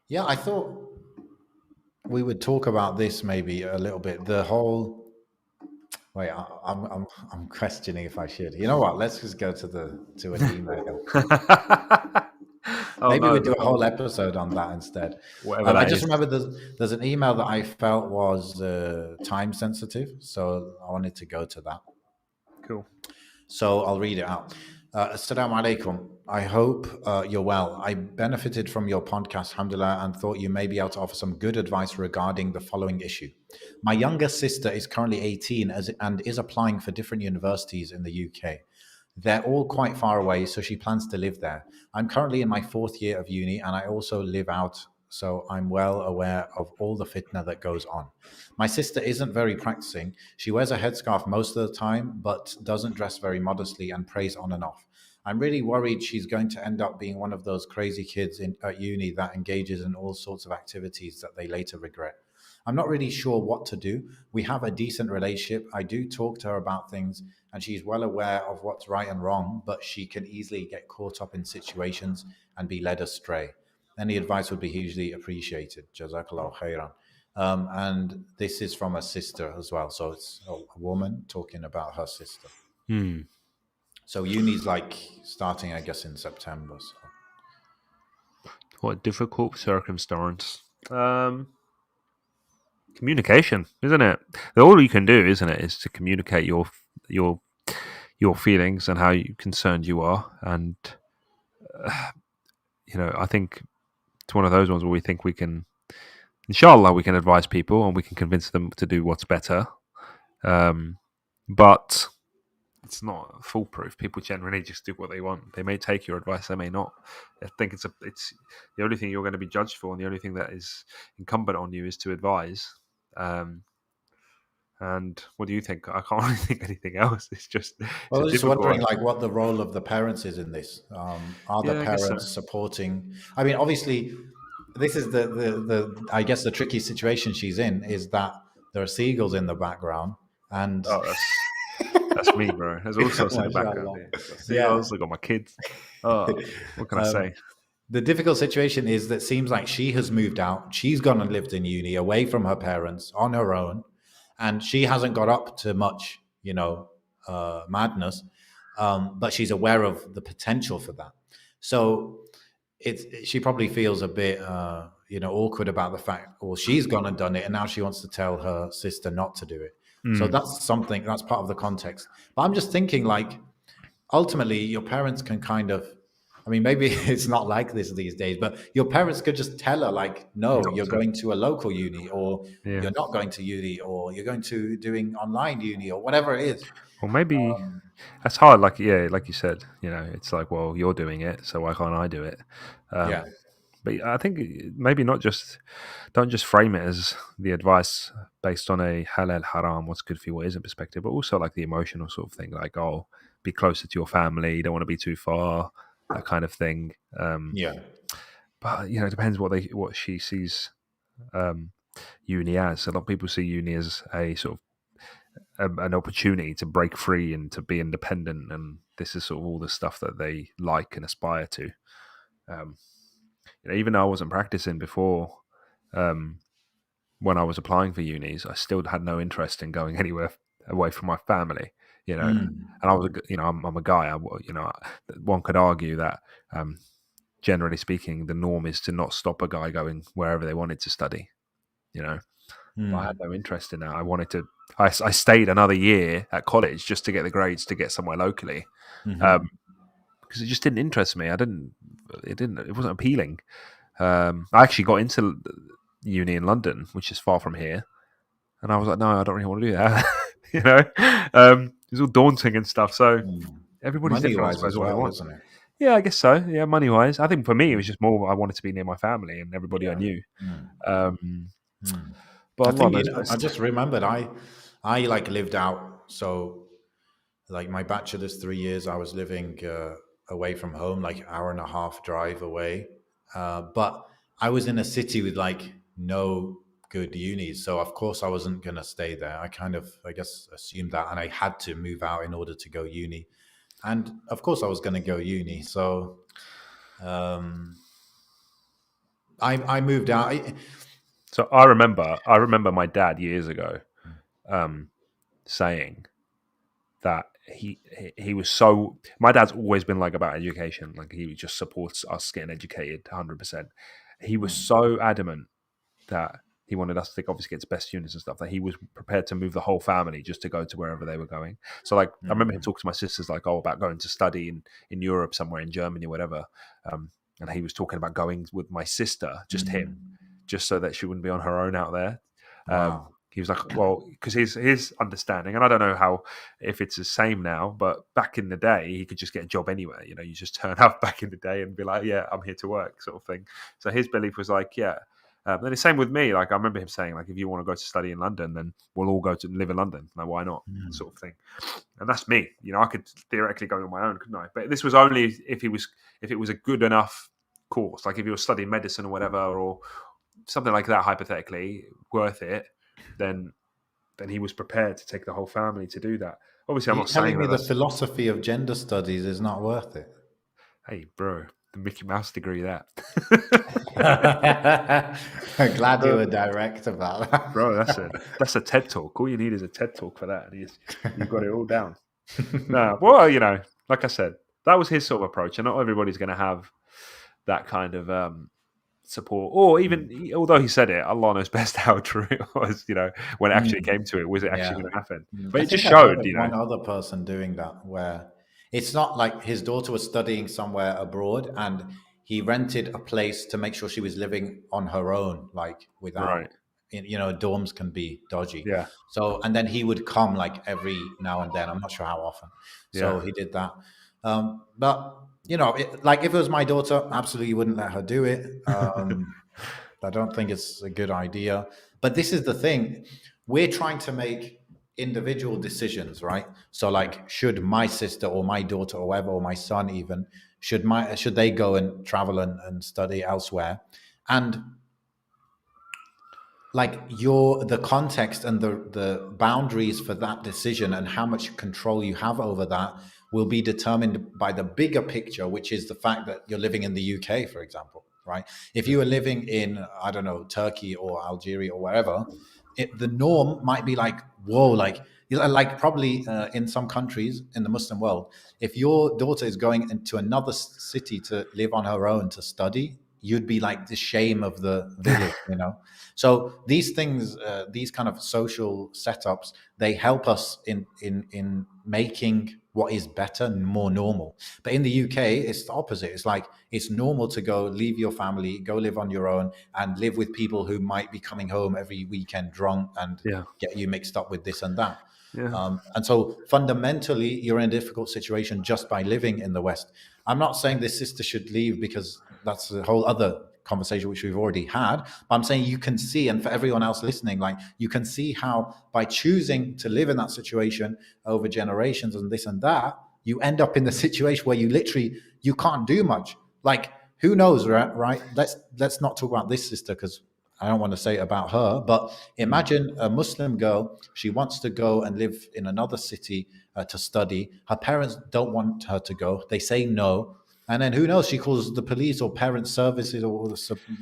Yeah, I thought we would talk about this maybe a little bit. The whole wait, I'm questioning if I should. You know what? Let's just go to an email. Oh Maybe we no, do a whole episode on that instead. whatever I that just is. remember there's an email that I felt was time sensitive, so I wanted to go to that. Cool. So I'll read it out. Assalamu alaikum. I hope you're well. I benefited from your podcast, alhamdulillah, and thought you may be able to offer some good advice regarding the following issue. My younger sister is currently 18 and is applying for different universities in the UK. They're all quite far away, so she plans to live there. I'm currently in my fourth year of uni, and I also live out, so I'm well aware of all the fitna that goes on. My sister isn't very practicing. She wears a headscarf most of the time, but doesn't dress very modestly and prays on and off. I'm really worried she's going to end up being one of those crazy kids at uni that engages in all sorts of activities that they later regret. I'm not really sure what to do. We have a decent relationship. I do talk to her about things, and she's well aware of what's right and wrong, but she can easily get caught up in situations and be led astray. Any advice would be hugely appreciated. Jazakallah khairan. And this is from a sister as well. So it's a woman talking about her sister. Hmm. So uni's like starting, I guess, in September. So. What difficult circumstance? Communication, isn't it? All you can do, isn't it, is to communicate your your feelings and how concerned you are. And I think it's one of those ones where we think we can, inshallah, we can advise people and we can convince them to do what's better. But it's not foolproof. People generally just do what they want. They may take your advice, they may not. I think it's the only thing you're going to be judged for, and the only thing that is incumbent on you is to advise. And what do you think? I can't really think anything else. It's Well, a I was just difficult wondering, one. like, what the role of the parents is in this. Are the Yeah, I guess so. parents supporting? I mean, obviously, this is the I guess the tricky situation she's in is that there are seagulls in the background, and Oh, that's me, bro. There's all sorts in the background mashallah, here. I've got yeah. seagulls. I've got my kids. Oh, what can I say? The difficult situation is that seems like she has moved out. She's gone and lived in uni away from her parents on her own, and she hasn't got up to much, madness. But she's aware of the potential for that. So she probably feels a bit, awkward about the fact, well, she's gone and done it, and now she wants to tell her sister not to do it. So Mm, that's part of the context. But I'm just thinking, like, ultimately your parents can kind of, I mean, maybe it's not like this these days, but your parents could just tell her, like, no, not you're to, going to a local uni, or yeah. you're not going to uni, or you're going to doing online uni, or whatever it is. Or maybe um, that's hard. Like like you said, it's like, well, you're doing it, so why can't I do it? yeah. But I think maybe not just don't just frame it as the advice based on a halal haram, what's good for you, what isn't perspective, but also like the emotional sort of thing, like, oh, be closer to your family, you don't want to be too far, that kind of thing. Yeah. But it depends what she sees um, uni as. A lot of people see uni as a sort of an opportunity to break free and to be independent, and this is sort of all the stuff that they like and aspire to. Um, even though I wasn't practicing before, um, when I was applying for unis, I still had no interest in going anywhere away from my family. Mm. And I was, I'm a guy. One could argue that, generally speaking, the norm is to not stop a guy going wherever they wanted to study. But I had Mm. no interest in that. I wanted to. I stayed another year at college just to get the grades to get somewhere locally, Hmm. because it just didn't interest me. I didn't. It didn't. It wasn't appealing. I actually got into uni in London, which is far from here, and I was like, no, I don't really want to do that. It's all daunting and stuff. So Mm. everybody's Money different, I wise suppose, as what they well, want. isn't it? Yeah, I guess so. Yeah, money wise, I think for me it was Mm. just more I wanted to be near my family and everybody I Yeah. knew. Mm. Um, Mm. but I Allah think, knows I best. just remembered, I like lived out. So, like, my bachelor's 3 years, I was living away from home, like hour and a half drive away. But I was in a city with like no good unis, so of course I wasn't gonna stay there. I kind of, I guess, assumed that, and I had to move out in order to go uni. And of course I was gonna go uni. So um, I moved out. So I remember my dad years ago um, saying that he was so. My dad's always been like about education, like he just supports us getting educated 100%. He was Mm, so adamant that he wanted us to obviously get to best units and stuff, that he was prepared to move the whole family just to go to wherever they were going. So like I remember him mm, talking to my sisters like, oh, about going to study in Europe somewhere, in Germany, whatever. And he was talking about going with my sister, just him, mm. just so that she wouldn't be on her own out there. Wow. He was like, well, because his understanding, and I don't know how, if it's the same now, but back in the day, he could just get a job anywhere. You just turn up back in the day and be like, yeah, I'm here to work, sort of thing. So his belief was like, yeah. Then the same with me. Like I remember him saying, like, if you want to go to study in London, then we'll all go to live in London. Like, why not? Mm, Sort of thing. And that's me. I could theoretically go on my own, couldn't I? But this was only if it was a good enough course. Like if you were studying medicine or whatever, or something like that, hypothetically worth it, then he was prepared to take the whole family to do that. Obviously, I'm You're not saying telling me that the that's, philosophy of gender studies is not worth it? hey, bro, the Mickey Mouse degree, that. I'm glad you Uh, were direct about bro, that's a that. TED talk. All you need is a TED talk for that, and you've got it all down. No, well, like I said, that was his sort of approach, and not everybody's going to have that kind of. support, or even although he said it, Allah knows best how true it was. When it actually Mm. came to it, was it Yeah. actually going to happen? I But it just think I've heard showed, of one other person doing that where it's not like his daughter was studying somewhere abroad and he rented a place to make sure she was living on her own, like without, right? dorms can be dodgy. Yeah, So, and then he would come like every now and then. I'm not sure how often. yeah, So he did that. But, like if it was my daughter, absolutely wouldn't let her do it. I don't think it's a good idea. But this is the thing. We're trying to make individual decisions, right? So yeah, like should my sister or my daughter or whoever, or my son even, should they go and travel and study elsewhere? And like the context and the boundaries for that decision and how much control you have over that will be determined by the bigger picture, which is the fact that you're living in the UK, for example, right? If yeah, you were living in, I don't know, Turkey or Algeria or wherever, the norm might be like, whoa, like probably in some countries in the Muslim world, if your daughter is going into another city to live on her own to study, you'd be like the shame of the village. So these things, these kind of social setups, they help us in making what is better and more normal. But in the UK, it's the opposite. It's like it's normal to go leave your family, go live on your own, and live with people who might be coming home every weekend drunk and yeah, get you mixed up with this and that. yeah, And so fundamentally, you're in a difficult situation just by living in the West. I'm not saying this sister should leave because that's a whole other conversation which we've already had. But I'm saying you can see, and for everyone else listening, like you can see how by choosing to live in that situation over generations and this and that, you end up in the situation where you can't do much. Like who knows, right? Right? Let's not talk about this sister because I don't want to say it about her, but mm, imagine a Muslim girl. She wants to go and live in another city to study. Her parents don't want her to go. They say no. And then who knows? She calls the police or parent services or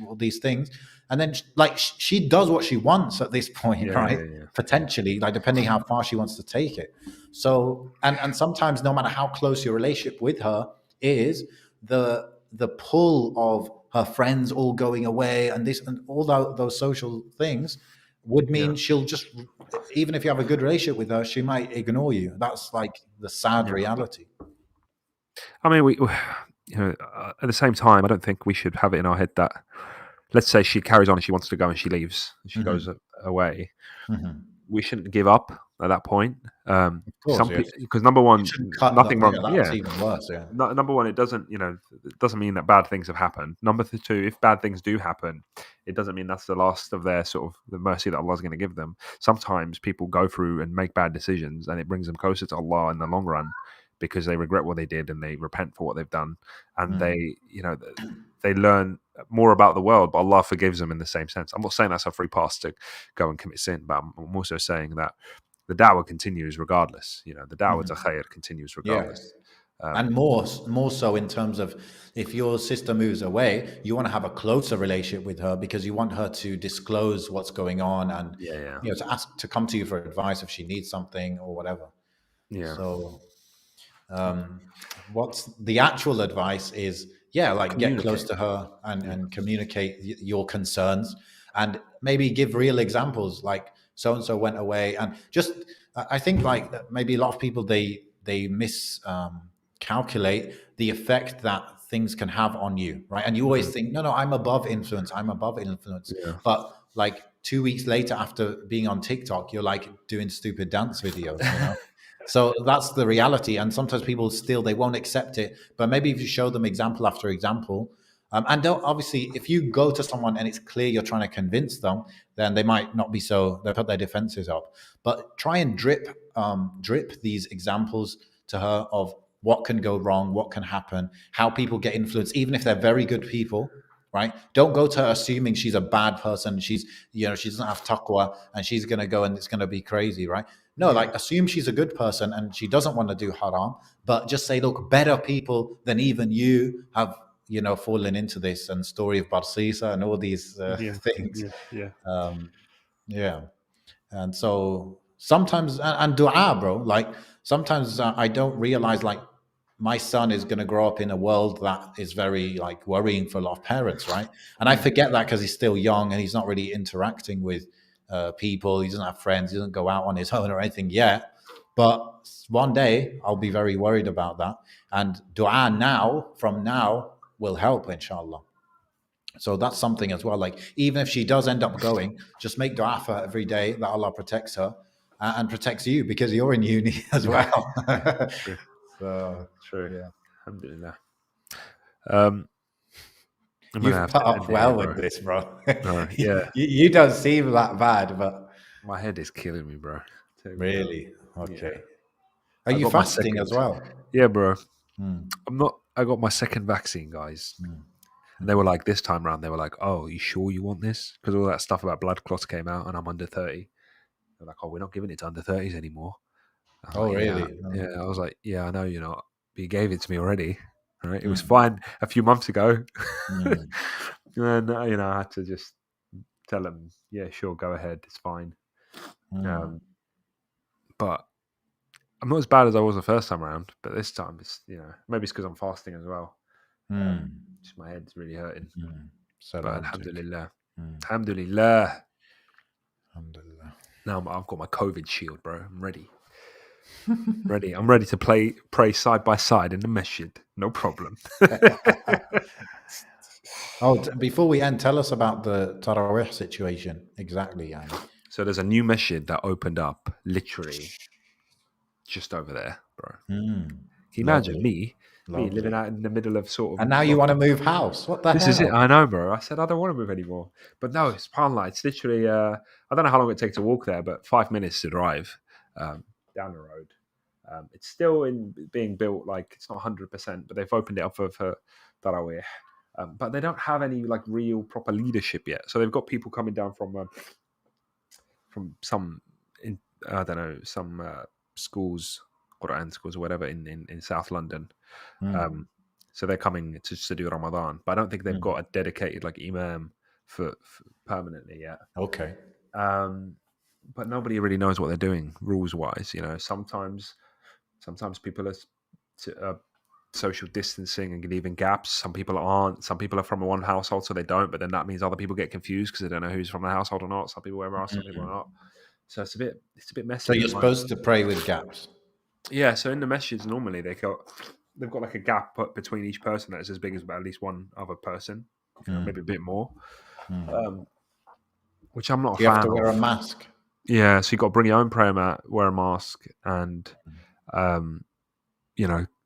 all these things. And then, like, she does what she wants at this point, yeah, right? yeah, yeah, yeah, Potentially, like, depending how far she wants to take it. So, and sometimes, no matter how close your relationship with her is, the pull of her friends all going away and this and all those social things would yeah, mean she'll just, even if you have a good relationship with her, she might ignore you. That's like the sad yeah. reality. I mean, at the same time, I don't think we should have it in our head that, let's say she carries on and she wants to go and she leaves and she goes Hmm. away. Hmm. We shouldn't give up at that point. Of course, yes. Because number You one, shouldn't cut that. nothing Yeah, wrong. that's Yeah, even worse. Yeah. number one, it doesn't mean that bad things have happened. Number two, if bad things do happen, it doesn't mean that's the last of their sort of the mercy that Allah's going to give them. Sometimes people go through and make bad decisions, and it brings them closer to Allah in the long run because they regret what they did and they repent for what they've done, and Mm. they learn more about the world. But Allah forgives them in the same sense. I'm not saying that's a free pass to go and commit sin, but I'm also saying that the da'wah continues regardless. The da'wah to Mhm. khair continues Yeah. regardless. And more so in terms of if your sister moves away, you want to have a closer relationship with her because you want her to disclose what's going on and Yeah, yeah, to ask to come to you for advice if she needs something or whatever. yeah. So um, what's the actual advice is, yeah, like get close Communicate. to her and Yeah, communicate your concerns and maybe give real examples like so and so went away and just I think like maybe a lot of people they miss calculate the effect that things can have on you, right? And you always mhm, think, no, I'm above influence, I'm above influence. yeah, But like 2 weeks later after being on TikTok, you're like doing stupid dance videos. So that's the reality. And sometimes people still they won't accept it. But maybe if you show them example after example, and don't obviously if you go to someone and it's clear you're trying to convince them, then they might not be so they put their defenses up. But try and drip these examples to her of what can go wrong, what can happen, how people get influenced, even if they're very good people. Right? Don't go to her assuming she's a bad person. She doesn't have taqwa and she's going to go and it's going to be crazy. Right? No, yeah, like assume she's a good person and she doesn't want to do haram, but just say, look, better people than even you have, fallen into this and story of Barsisa and all these yeah, things. yeah, yeah, Um, yeah. And so sometimes, and dua, bro, like sometimes I don't realize like my son is going to grow up in a world that is very like worrying for a lot of parents, right? And I forget that because he's still young and he's not really interacting with people. He doesn't have friends. He doesn't go out on his own or anything yet. But one day I'll be very worried about that. And dua now, from now, will help, inshallah. So that's something as well. Like, even if she does end up going, just make dua for her every day that Allah protects her and protects you because you're in uni as well. True. So, True. yeah. Alhamdulillah. I'm gonna You've have put to up end it well here, with bro. this, bro. Yeah, You don't seem that bad, but my head is killing me, bro. Tell you what. really, Yeah, okay. Are I you got my fasting second. as well? Yeah, bro. Mm, I'm not. I got my second vaccine, guys. mm, And they were like, this time around, they were like, "Oh, you sure you want this?" Because all that stuff about blood clots came out, and I'm under 30. They're like, "Oh, we're not giving it to under 30s anymore." I was oh, like, "Yeah, really? yeah." I was like, "Yeah, I know you're not. But you gave it to me already, right? It was Mm, fine a few months ago." mm, And I had to just tell them, "Yeah, sure, go ahead. It's fine." mm, Um, but I'm not as bad as I was the first time around. But this time, it's maybe it's because I'm fasting as well. mm, Just my head's really hurting. mm. But Salaamatik. alhamdulillah, Mm, alhamdulillah. alhamdulillah. Now I've got my COVID shield, bro. I'm ready. Ready. I'm ready to pray side by side in the masjid. No problem. Oh, before we end, tell us about the Tarawih situation. Exactly, Yani. So there's a new masjid that opened up literally just over there, bro. Mm, Can you imagine lovely, me living lovely. out in the middle of sort And of now you well, want to move house? What the this is it. hell? I know, bro. I said I don't want to move anymore. But no, it's subhanAllah. It's literally I don't know how long it takes to walk there, but 5 minutes to drive down the road. It's still in being built, like it's not 100%, but they've opened it up for Tarawih. But they don't have any like real proper leadership yet. So they've got people coming down from some I don't know, some schools, Quran schools or whatever in South London. Mm, So they're coming to do Ramadan, but I don't think they've mm. got a dedicated like imam for permanently yet. Okay. Um, but nobody really knows what they're doing rules wise. Sometimes people are social distancing and leaving gaps. Some people aren't. Some people are from one household, so they don't. But then that means other people get confused because they don't know who's from the household or not. Some people wear masks, some people are Mm. not. So it's a bit So messy at you're the moment. supposed to pray with gaps. Yeah, so in the messages normally they've got like a gap between each person that's as big as at least one other person, maybe a bit more, Mm. um, which I'm not a Do you have fan to wear a of. mask? Yeah, so you got to bring your own prayer mat, wear a mask, and um,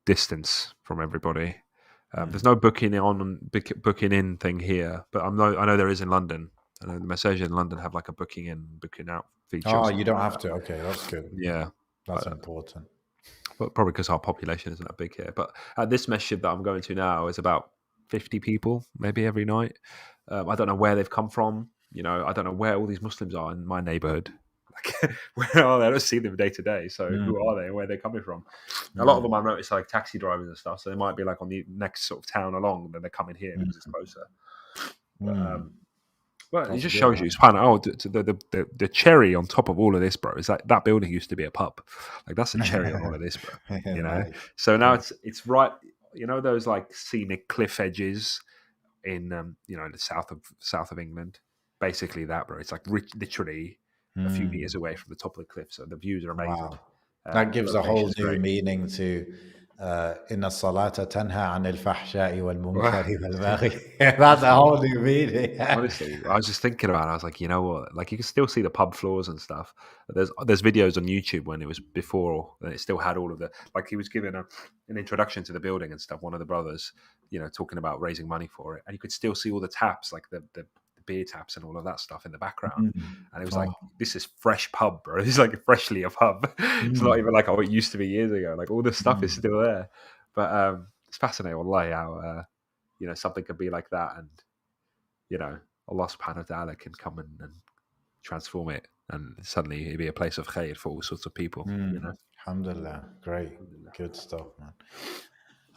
distance from everybody. There's no booking in thing here, but I know there is in London. I know the message in London have like a booking in, booking out feature or Oh, you something don't like have that. to. Okay, that's good. Yeah, That's but important. probably because our population isn't that big here. But at this masjid that I'm going to now is about 50 people, maybe every night. I don't know where they've come from. I don't know where all these Muslims are in my neighborhood. Like, where are they? I don't see them day to day. So Mm, who are they and where are they coming from? A lot of mm, them I notice are like taxi drivers and stuff. So they might be like on the next sort of town along, and then they're coming here because it's mm, closer. But mm. well, it That's just good, shows you. man. It's fun. Oh, the cherry on top of all of this, bro, is that building used to be a pub. Like that's a cherry on all of this, bro. Nice. So now Yeah. it's right. Those like scenic cliff edges in the south of England. Basically that, bro. It's like literally a few Mm. meters away from the top of the cliff. So the views are amazing. Wow. That The gives a whole location's new great. meaning to إن الصلاة تنهى عن الفحشاء والمنكر والبغي. That's a whole new meaning. Honestly, I was just thinking about it. I was like, you know what? Like, you can still see the pub floors and stuff. There's videos on YouTube when it was before, and it still had all of the like. He was giving an introduction to the building and stuff. One of the brothers, talking about raising money for it, and you could still see all the taps, like the beer taps and all of that stuff in the background. Mm. And it was like, Oh. this is fresh pub, bro. This is like freshly a pub. It's not Mm. even like it used to be years ago. Like all the stuff is Mm. still there. But it's fascinating, wallahi, how something could be like that, and Allah subhanahu wa ta'ala can come and transform it, and suddenly it'd be a place of khair for all sorts of people, Mm. Alhamdulillah. Great. Alhamdulillah. Good stuff, man.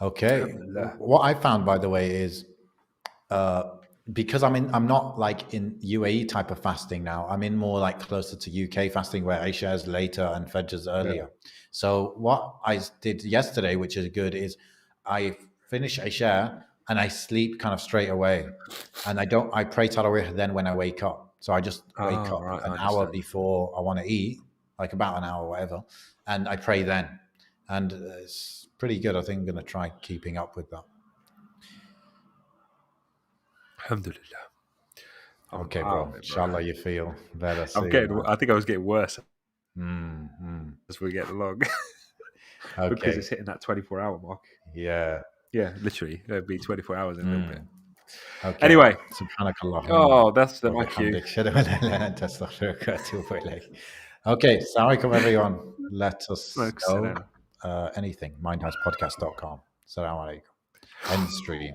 Okay. Alhamdulillah. What I found, by the way, is because I'm not like in UAE type of fasting now. I'm in more like closer to UK fasting where Isha is later and Fajr is earlier. So what I did yesterday, which is good, is I finish Isha and I sleep kind of straight away, and I pray Tarawih then when I wake up. So I just wake Oh, up right, I an hour understand. before I want to eat, like about an hour or whatever, and I pray then, and it's pretty good. I think I'm going to try keeping up with that. Alhamdulillah. I'm Okay, out bro. of it, bro. Inshallah, you feel better I'm soon. getting. I think I was getting worse Mm. as we get along because Okay. it's hitting that 24-hour mark. Yeah. Yeah, literally, it'll be 24 hours in a little bit. Okay. Anyway, سبحانك اللهم oh, that's the my cue. وبحمدك أشهد أن لا إله إلا أنت أستغفرك وأتوب إليك. Okay. Assalamu alaikum, everyone. Let us know anything. mindhouspodcast.com. Assalamu alaikum. End stream.